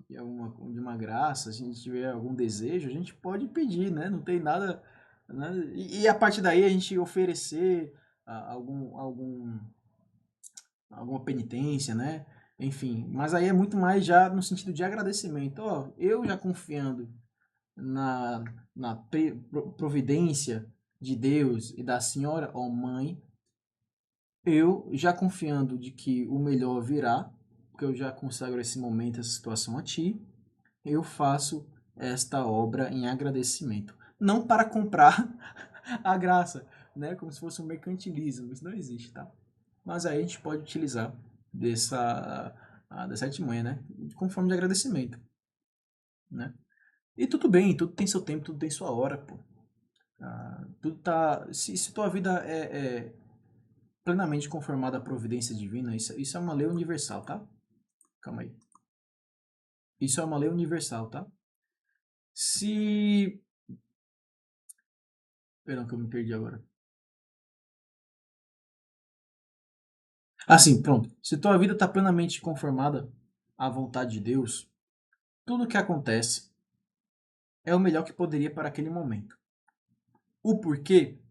de uma graça, se a gente tiver algum desejo, a gente pode pedir, né? Não tem nada, né? E a partir daí a gente oferecer alguma penitência, né? Enfim, mas aí é muito mais já no sentido de agradecimento. Ó, eu já confiando na, na providência de Deus e da Senhora, ó Mãe, eu já confiando de que o melhor virá, porque eu já consagro esse momento, essa situação a Ti, eu faço esta obra em agradecimento. Não para comprar a graça, né? Como se fosse um mercantilismo, isso não existe, tá? Mas aí a gente pode utilizar dessa artimanha, né? Com forma de agradecimento, né? E tudo bem, tudo tem seu tempo, tudo tem sua hora, pô. Tudo tá. Se tua vida é plenamente conformada à providência divina, isso é uma lei universal, tá? Calma aí. Isso é uma lei universal, tá? Se. Perdão, que eu me perdi agora. Assim, pronto. Se tua vida está plenamente conformada à vontade de Deus, tudo o que acontece é o melhor que poderia para aquele momento. O porquê,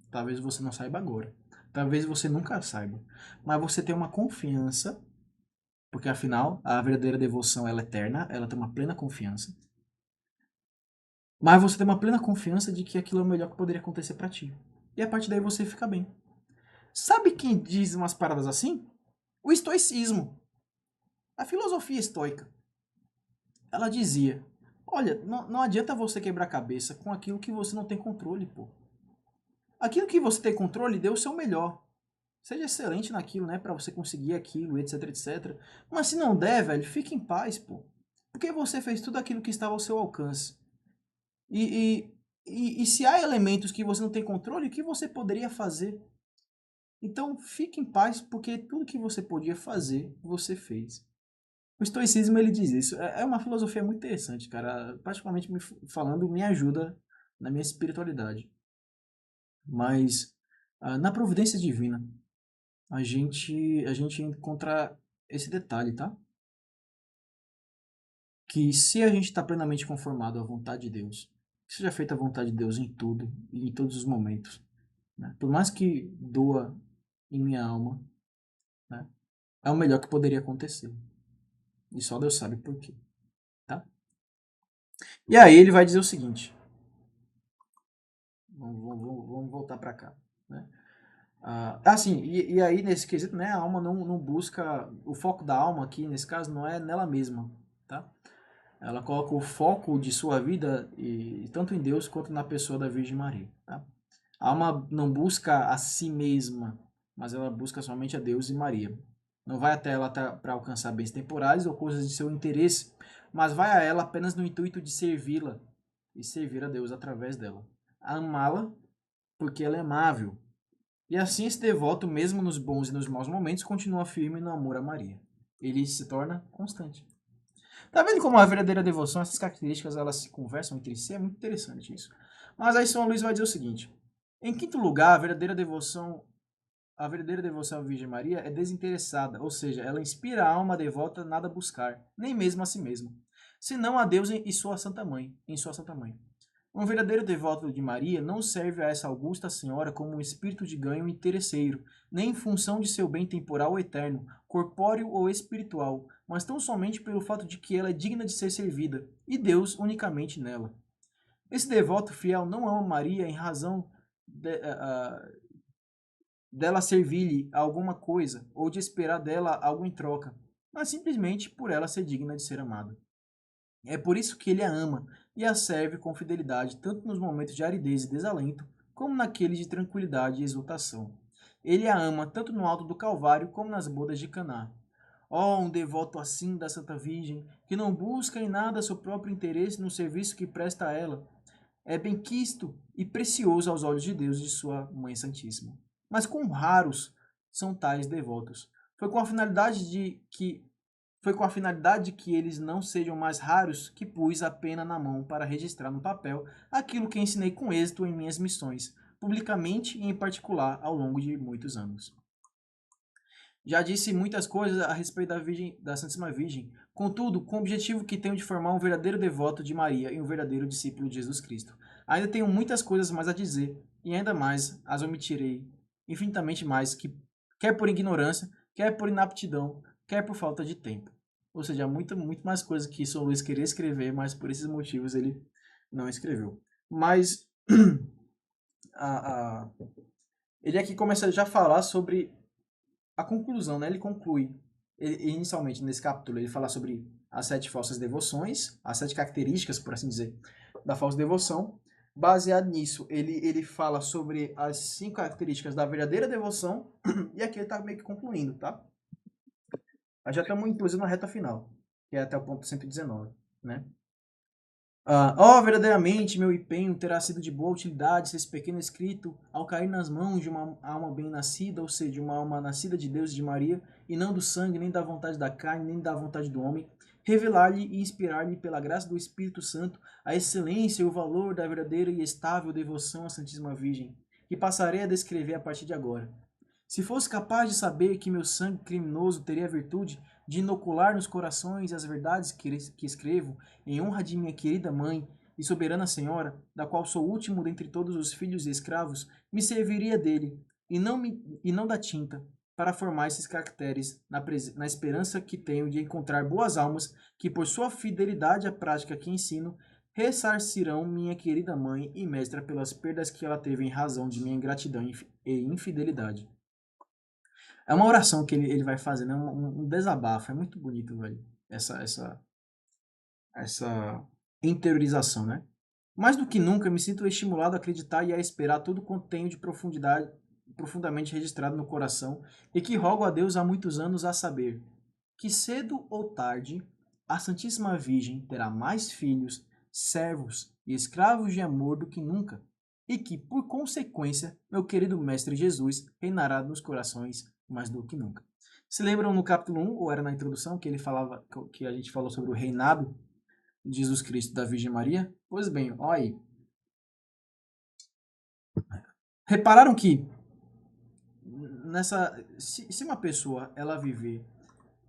talvez você não saiba agora. Talvez você nunca saiba. Mas você tem uma confiança, porque afinal a verdadeira devoção ela é eterna, ela tem uma plena confiança. Mas você tem uma plena confiança de que aquilo é o melhor que poderia acontecer para ti. e a partir daí você fica bem. Sabe quem diz umas paradas assim? O estoicismo, a filosofia estoica. Ela dizia: olha, não adianta você quebrar a cabeça com aquilo que você não tem controle, pô. Aquilo que você tem controle, dê o seu melhor. Seja excelente naquilo, né? Pra você conseguir aquilo, etc, etc. Mas se não der, velho, fique em paz, pô. Porque você fez tudo aquilo que estava ao seu alcance. E, e se há elementos que você não tem controle, o que você poderia fazer? Então, fique em paz, porque tudo que você podia fazer, você fez. O estoicismo, ele diz isso. É uma filosofia muito interessante, cara. Particularmente falando, me ajuda na minha espiritualidade. Mas, na providência divina, a gente encontra esse detalhe, tá? Que se a gente está plenamente conformado à vontade de Deus, que seja feita a vontade de Deus em tudo e em todos os momentos, né? Por mais que doa em minha alma, né? É o melhor que poderia acontecer. E só Deus sabe por quê, tá? E aí ele vai dizer o seguinte, vamos voltar para cá, né? Assim, e aí nesse quesito, né, a alma não busca, o foco da alma aqui, nesse caso, não é nela mesma, tá? Ela coloca o foco de sua vida tanto em Deus quanto na pessoa da Virgem Maria, tá? A alma não busca a si mesma, mas ela busca somente a Deus e Maria. Não vai até ela para alcançar bens temporais ou coisas de seu interesse, mas vai a ela apenas no intuito de servi-la e servir a Deus através dela. Amá-la porque ela é amável. E assim esse devoto, mesmo nos bons e nos maus momentos, continua firme no amor a Maria. Ele se torna constante. Tá vendo como a verdadeira devoção, essas características, elas se conversam entre si? É muito interessante isso. Mas aí São Luís vai dizer o seguinte: em quinto lugar, a verdadeira devoção à Virgem Maria é desinteressada, ou seja, ela inspira a alma devota a nada buscar, nem mesmo a si mesma, senão a Deus e sua Santa Mãe, em sua Santa Mãe. Um verdadeiro devoto de Maria não serve a essa augusta senhora como um espírito de ganho interesseiro, nem em função de seu bem temporal ou eterno, corpóreo ou espiritual, mas tão somente pelo fato de que ela é digna de ser servida, e Deus unicamente nela. Esse devoto fiel não ama Maria em razão dela servir-lhe alguma coisa ou de esperar dela algo em troca, mas simplesmente por ela ser digna de ser amada. É por isso que ele a ama e a serve com fidelidade, tanto nos momentos de aridez e desalento, como naqueles de tranquilidade e exultação. Ele a ama tanto no alto do Calvário como nas bodas de Caná. Oh, um devoto assim da Santa Virgem, que não busca em nada seu próprio interesse no serviço que presta a ela, é benquisto e precioso aos olhos de Deus e de sua Mãe Santíssima. Mas quão raros são tais devotos? Foi com a finalidade de que foi com a finalidade de que eles não sejam mais raros que pus a pena na mão para registrar no papel aquilo que ensinei com êxito em minhas missões, publicamente e em particular ao longo de muitos anos. Já disse muitas coisas a respeito da Santíssima Virgem, contudo, com o objetivo que tenho de formar um verdadeiro devoto de Maria e um verdadeiro discípulo de Jesus Cristo. Ainda tenho muitas coisas mais a dizer, e ainda mais as omitirei, infinitamente mais, quer por ignorância, quer por inaptidão, quer por falta de tempo. Ou seja, muito mais coisas que São Luís queria escrever, mas por esses motivos ele não escreveu. Mas a, a, ele aqui começa já a falar sobre a conclusão, né? Ele conclui, inicialmente nesse capítulo, ele fala sobre as 7 falsas devoções, as 7 características, por assim dizer, da falsa devoção. Baseado nisso, ele fala sobre as 5 características da verdadeira devoção, e aqui ele está meio que concluindo, tá? Nós já estamos, inclusive, na reta final, que é até o ponto 119, né? Verdadeiramente meu empenho terá sido de boa utilidade se esse pequeno escrito, ao cair nas mãos de uma alma bem-nascida, ou seja, de uma alma nascida de Deus e de Maria, e não do sangue, nem da vontade da carne, nem da vontade do homem, revelar-lhe e inspirar-lhe pela graça do Espírito Santo a excelência e o valor da verdadeira e estável devoção à Santíssima Virgem, que passarei a descrever a partir de agora. Se fosse capaz de saber que meu sangue criminoso teria a virtude de inocular nos corações as verdades que escrevo, em honra de minha querida mãe e soberana senhora, da qual sou o último dentre todos os filhos e escravos, me serviria dele, e não da tinta, para formar esses caracteres, na esperança que tenho de encontrar boas almas que, por sua fidelidade à prática que ensino, ressarcirão minha querida mãe e mestra pelas perdas que ela teve em razão de minha ingratidão e infidelidade. É uma oração que ele vai fazendo, é um desabafo, é muito bonito, velho, essa interiorização, né? Mais do que nunca, me sinto estimulado a acreditar e a esperar tudo quanto tenho de profundidade, profundamente registrado no coração e que rogo a Deus há muitos anos a saber que cedo ou tarde a Santíssima Virgem terá mais filhos, servos e escravos de amor do que nunca, e que, por consequência, meu querido Mestre Jesus reinará nos corações mais do que nunca. Se lembram no capítulo 1, ou era na introdução, que ele falava que a gente falou sobre o reinado de Jesus Cristo da Virgem Maria? Pois bem, olha aí. Repararam que se uma pessoa ela viver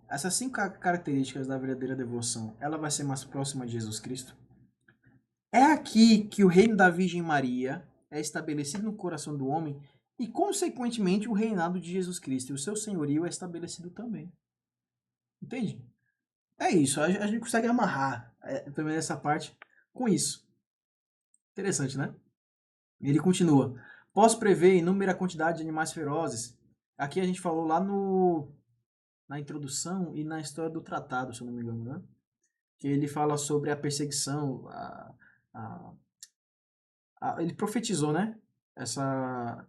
essas 5 características da verdadeira devoção, ela vai ser mais próxima de Jesus Cristo? É aqui que o reino da Virgem Maria é estabelecido no coração do homem e, consequentemente, o reinado de Jesus Cristo e o seu senhorio é estabelecido também. Entende? É isso, a gente consegue amarrar pelo menos essa parte com isso. Interessante, né? Ele continua. Posso prever inúmera quantidade de animais ferozes. Aqui a gente falou lá na introdução e na história do tratado, se eu não me engano, né? Que ele fala sobre a perseguição, a, ele profetizou, né? Essa,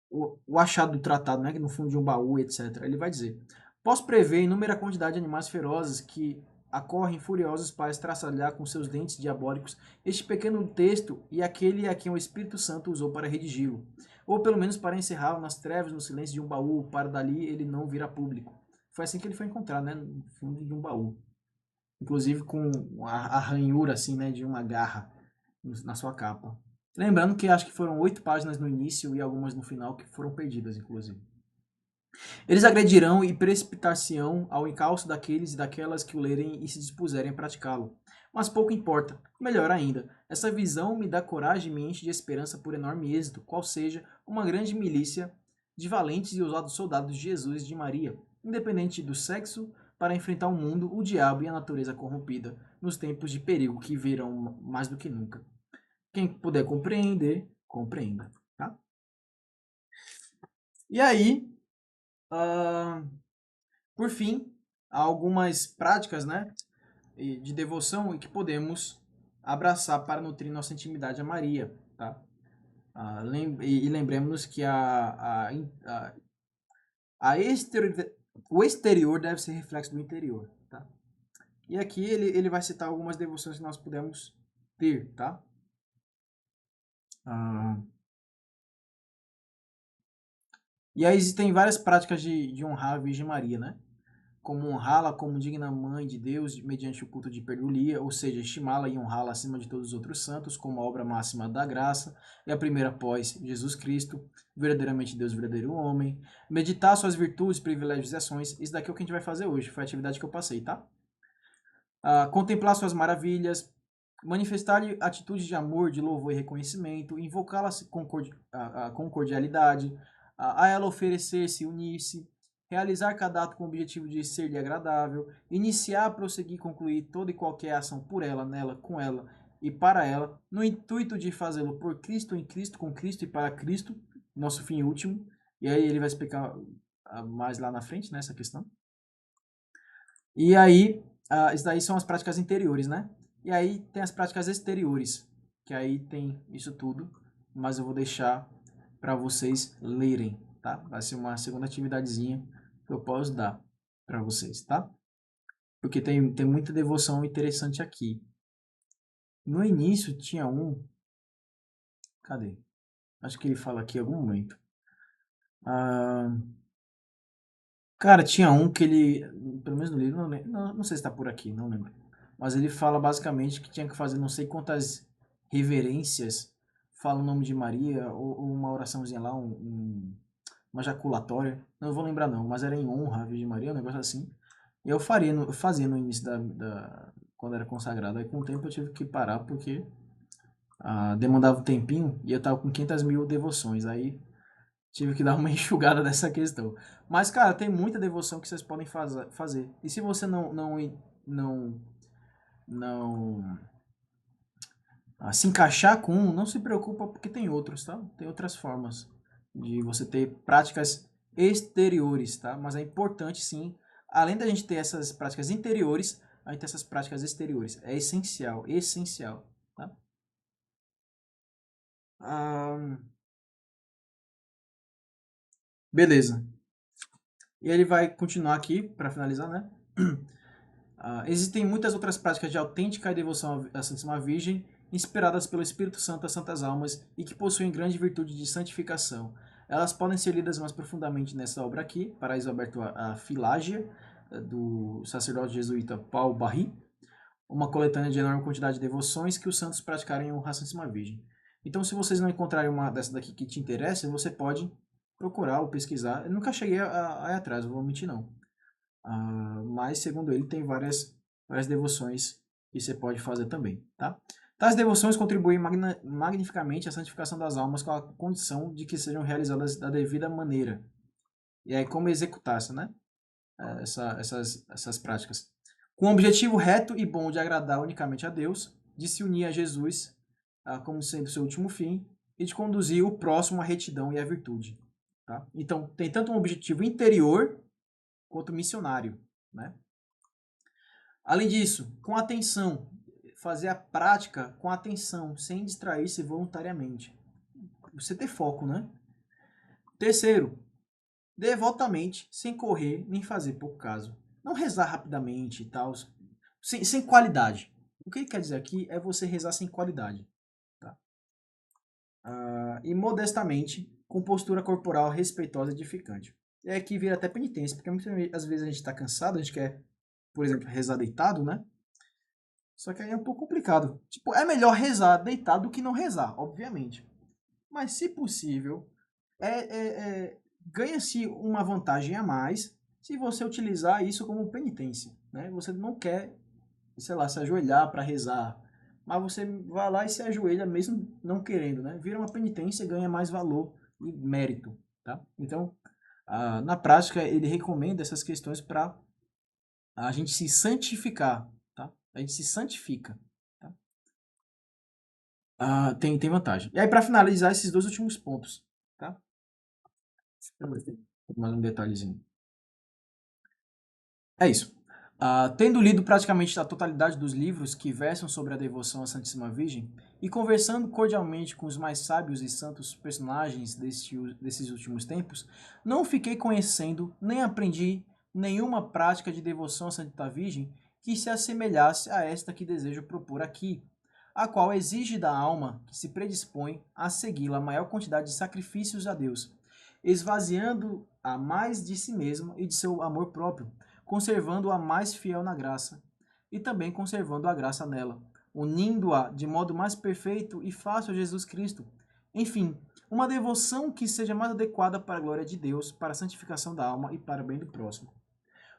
o achado do tratado, né? Que no fundo de um baú, etc. Ele vai dizer: posso prever inúmera quantidade de animais ferozes que acorrem furiosos para estraçalhar com seus dentes diabólicos este pequeno texto e aquele a quem o Espírito Santo usou para redigi-lo, ou pelo menos para encerrá-lo nas trevas, no silêncio de um baú, para dali ele não vir a público. Foi assim que ele foi encontrado, né? No fundo de um baú, inclusive com a ranhura assim, né, de uma garra na sua capa. Lembrando que acho que foram 8 páginas no início e algumas no final que foram perdidas, inclusive. Eles agredirão e precipitar-se-ão ao encalço daqueles e daquelas que o lerem e se dispuserem a praticá-lo. Mas pouco importa. Melhor ainda, essa visão me dá coragem e me enche de esperança por enorme êxito, qual seja uma grande milícia de valentes e ousados soldados de Jesus e de Maria, independente do sexo, para enfrentar o mundo, o diabo e a natureza corrompida, nos tempos de perigo que virão mais do que nunca. Quem puder compreender, compreenda. Tá? E aí, ah, por fim, há algumas práticas, né, de devoção e que podemos abraçar para nutrir nossa intimidade a Maria. Tá? E lembremos que a o exterior deve ser reflexo do interior. Tá? E aqui ele vai citar algumas devoções que nós podemos ter. Tá? Ah, e aí existem várias práticas de honrar a Virgem Maria, né? Como honrá-la como digna mãe de Deus mediante o culto de perdulia, ou seja, estimá-la e honrá-la acima de todos os outros santos, como a obra máxima da graça, e a primeira após Jesus Cristo, verdadeiramente Deus, verdadeiro homem. Meditar suas virtudes, privilégios e ações, isso daqui é o que a gente vai fazer hoje, foi a atividade que eu passei, tá? Contemplar suas maravilhas, manifestar-lhe atitudes de amor, de louvor e reconhecimento, invocá-la com cordialidade, a ela oferecer-se, unir-se, realizar cada ato com o objetivo de ser-lhe agradável, iniciar, prosseguir, concluir toda e qualquer ação por ela, nela, com ela e para ela, no intuito de fazê-lo por Cristo, em Cristo, com Cristo e para Cristo, nosso fim último. E aí ele vai explicar mais lá na frente, né, essa questão. E aí, isso daí são as práticas interiores, né? E aí tem as práticas exteriores, que aí tem isso tudo, mas eu vou deixar para vocês lerem, tá? Vai ser uma segunda atividadezinha que eu posso dar para vocês, tá? Porque tem muita devoção interessante aqui. No início tinha um. Cadê? Acho que ele fala aqui em algum momento. Ah, cara, tinha um que ele. Pelo menos no livro, não sei se está por aqui, não lembro. Mas ele fala basicamente que tinha que fazer não sei quantas reverências, fala o nome de Maria, ou uma oraçãozinha lá, uma jaculatória. Não vou lembrar não, mas era em honra à Virgem Maria, um negócio assim. E eu fazia no início quando era consagrado. Aí com o tempo eu tive que parar porque demandava um tempinho e eu tava com 500 mil devoções. Aí tive que dar uma enxugada nessa questão. Mas, cara, tem muita devoção que vocês podem fazer. E se você não se encaixar com um, não se preocupa porque tem outros, tá? Tem outras formas de você ter práticas exteriores, tá? Mas é importante sim, além da gente ter essas práticas interiores, a gente ter essas práticas exteriores. É essencial, essencial, tá? Ah, beleza. E ele vai continuar aqui para finalizar, né? Existem muitas outras práticas de autêntica devoção à Santíssima Virgem, inspiradas pelo Espírito Santo às santas almas e que possuem grande virtude de santificação. Elas podem ser lidas mais profundamente nessa obra aqui, Paraíso Aberto à Filágia, do sacerdote jesuíta Paul Barry, uma coletânea de enorme quantidade de devoções que os santos praticaram em honra à Santíssima Virgem. Então, se vocês não encontrarem uma dessa daqui que te interessa, você pode procurar ou pesquisar. Eu nunca cheguei a ir atrás, não vou mentir não. Mas, segundo ele, tem várias devoções que você pode fazer também, tá? Tais devoções contribuem magnificamente à santificação das almas com a condição de que sejam realizadas da devida maneira. E aí, como executar-se, né? Essas práticas. Com o objetivo reto e bom de agradar unicamente a Deus, de se unir a Jesus como sendo seu último fim e de conduzir o próximo à retidão e à virtude. Tá? Então, tem tanto um objetivo interior quanto missionário, né? Além disso, com atenção, fazer a prática com atenção, sem distrair-se voluntariamente. Você ter foco, né? Terceiro, devotamente, sem correr nem fazer pouco caso. Não rezar rapidamente e tal, sem qualidade. O que ele quer dizer aqui é você rezar sem qualidade. Tá? E modestamente, com postura corporal respeitosa e edificante. E aqui vira até penitência, porque muitas vezes a gente está cansado, a gente quer, por exemplo, rezar deitado, né? Só que aí é um pouco complicado. Tipo, é melhor rezar deitado do que não rezar, obviamente. Mas, se possível, ganha-se uma vantagem a mais se você utilizar isso como penitência. Né? Você não quer, sei lá, se ajoelhar para rezar, mas você vai lá e se ajoelha mesmo não querendo. Né? Vira uma penitência e ganha mais valor e mérito. Tá? Então, na prática, ele recomenda essas questões para a gente se santificar. Tá? A gente se santifica. Tá? Tem vantagem. E aí, para finalizar esses dois últimos pontos, tá? Mais um detalhezinho. É isso. Tendo lido praticamente a totalidade dos livros que versam sobre a devoção à Santíssima Virgem e conversando cordialmente com os mais sábios e santos personagens desses últimos tempos, não fiquei conhecendo nem aprendi nenhuma prática de devoção à Santa Virgem que se assemelhasse a esta que desejo propor aqui, a qual exige da alma que se predispõe a segui-la a maior quantidade de sacrifícios a Deus, esvaziando-a mais de si mesma e de seu amor próprio, conservando-a mais fiel na graça, e também conservando a graça nela, unindo-a de modo mais perfeito e fácil a Jesus Cristo. Enfim, uma devoção que seja mais adequada para a glória de Deus, para a santificação da alma e para o bem do próximo.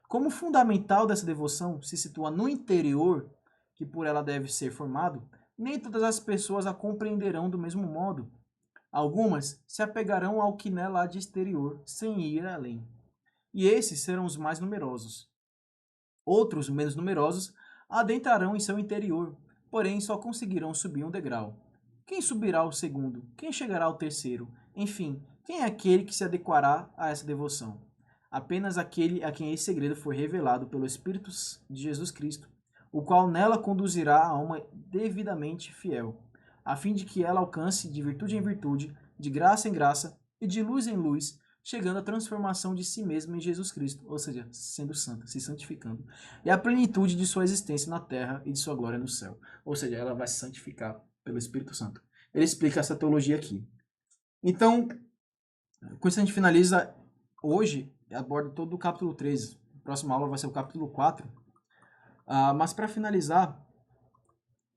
Como fundamental dessa devoção se situa no interior, que por ela deve ser formado, nem todas as pessoas a compreenderão do mesmo modo. Algumas se apegarão ao que nela há de exterior, sem ir além. E esses serão os mais numerosos. Outros, menos numerosos, adentrarão em seu interior, porém só conseguirão subir um degrau. Quem subirá ao segundo? Quem chegará ao terceiro? Enfim, quem é aquele que se adequará a essa devoção? Apenas aquele a quem esse segredo foi revelado pelo Espírito de Jesus Cristo, o qual nela conduzirá a alma devidamente fiel, a fim de que ela alcance de virtude em virtude, de graça em graça e de luz em luz, chegando à transformação de si mesma em Jesus Cristo, ou seja, sendo santa, se santificando, e a plenitude de sua existência na terra e de sua glória no céu. Ou seja, ela vai se santificar pelo Espírito Santo. Ele explica essa teologia aqui. Então, com isso a gente finaliza hoje, aborda todo o capítulo 13. A próxima aula vai ser o capítulo 4. Mas para finalizar,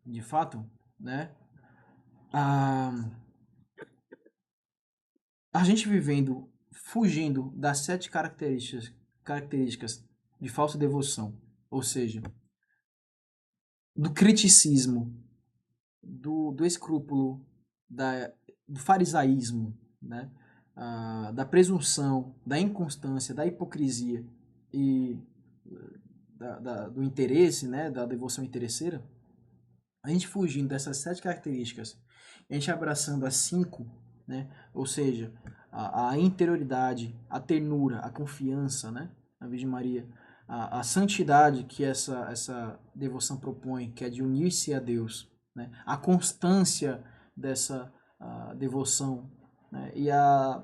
de fato, né, a gente vivendo, fugindo das 7 características de falsa devoção, ou seja, do criticismo, do escrúpulo, do farisaísmo, né? Da presunção, da inconstância, da hipocrisia e do interesse, né? Da devoção interesseira, a a gente fugindo dessas 7 características, a gente abraçando as 5, né? Ou seja, a interioridade, a ternura, a confiança, né? Na Virgem Maria, a santidade que essa devoção propõe, que é de unir-se a Deus, né? A constância dessa devoção, né? E a,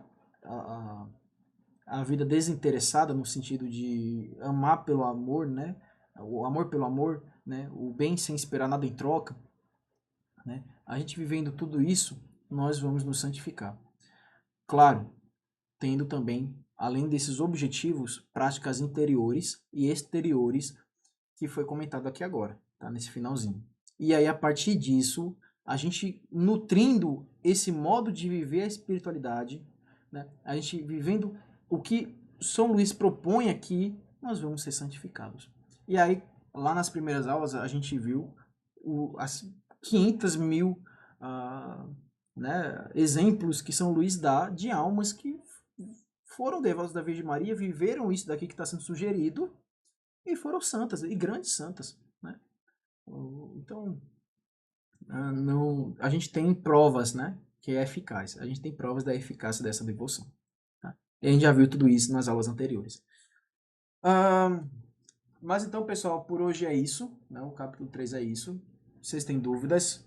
a vida desinteressada no sentido de amar pelo amor, né? O amor pelo amor, né? O bem sem esperar nada em troca, né? A gente vivendo tudo isso, nós vamos nos santificar. Claro, tendo também, além desses objetivos, práticas interiores e exteriores que foi comentado aqui agora, tá? Nesse finalzinho. E aí, a partir disso, a gente nutrindo esse modo de viver a espiritualidade, né? A gente vivendo o que São Luís propõe aqui, nós vamos ser santificados. E aí, lá nas primeiras aulas, a gente viu as 500 mil né, exemplos que São Luís dá de almas que foram devotas da Virgem Maria, viveram isso daqui que está sendo sugerido e foram santas, e grandes santas, né? Então, não, a gente tem provas, né, que é eficaz. A gente tem provas da eficácia dessa devoção. Tá? E a gente já viu tudo isso nas aulas anteriores. Mas então, pessoal, por hoje é isso. Né? O capítulo 3 é isso. Vocês têm dúvidas?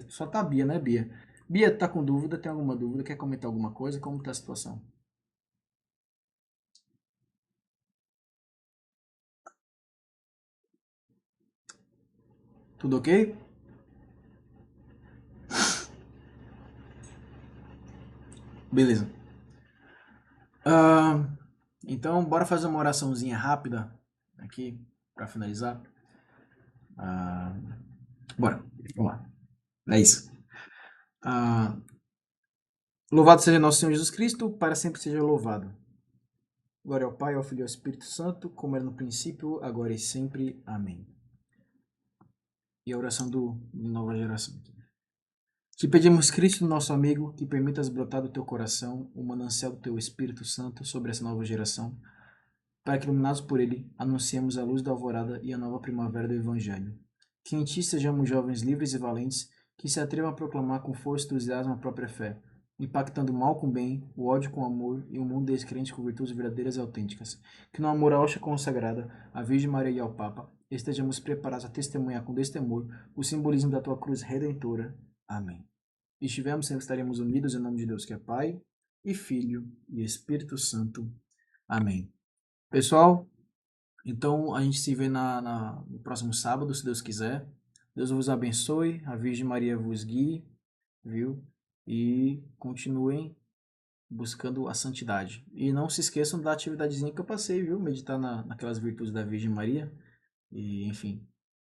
Só tá a Bia, né, Bia? Bia, tá com dúvida? Tem alguma dúvida? Quer comentar alguma coisa? Como tá a situação? Tudo ok? Beleza. Ah, então, bora fazer uma oraçãozinha rápida aqui para finalizar. Ah, bora, vamos lá. É isso. Ah, louvado seja nosso Senhor Jesus Cristo, para sempre seja louvado. Glória ao Pai, ao Filho e ao Espírito Santo, como era no princípio, agora e sempre. Amém. E a oração do Nova Geração. Te pedimos, Cristo, nosso amigo, que permitas brotar do teu coração o manancial do teu Espírito Santo sobre essa nova geração, para que, iluminados por ele, anunciemos a luz da alvorada e a nova primavera do Evangelho. Que em ti sejamos jovens livres e valentes, que se atrevam a proclamar com força e entusiasmo a própria fé, impactando o mal com o bem, o ódio com o amor e o mundo descrente com virtudes verdadeiras e autênticas. Que no amor à hóstia consagrada, à Virgem Maria e ao Papa, estejamos preparados a testemunhar com destemor o simbolismo da tua cruz redentora. Amém. E estivemos, sempre estaremos unidos em nome de Deus que é Pai, e Filho, e Espírito Santo. Amém. Pessoal, então a gente se vê no próximo sábado, se Deus quiser. Deus vos abençoe, a Virgem Maria vos guie, viu? E continuem buscando a santidade. E não se esqueçam da atividadezinha que eu passei, viu? Meditar naquelas virtudes da Virgem Maria. E, enfim,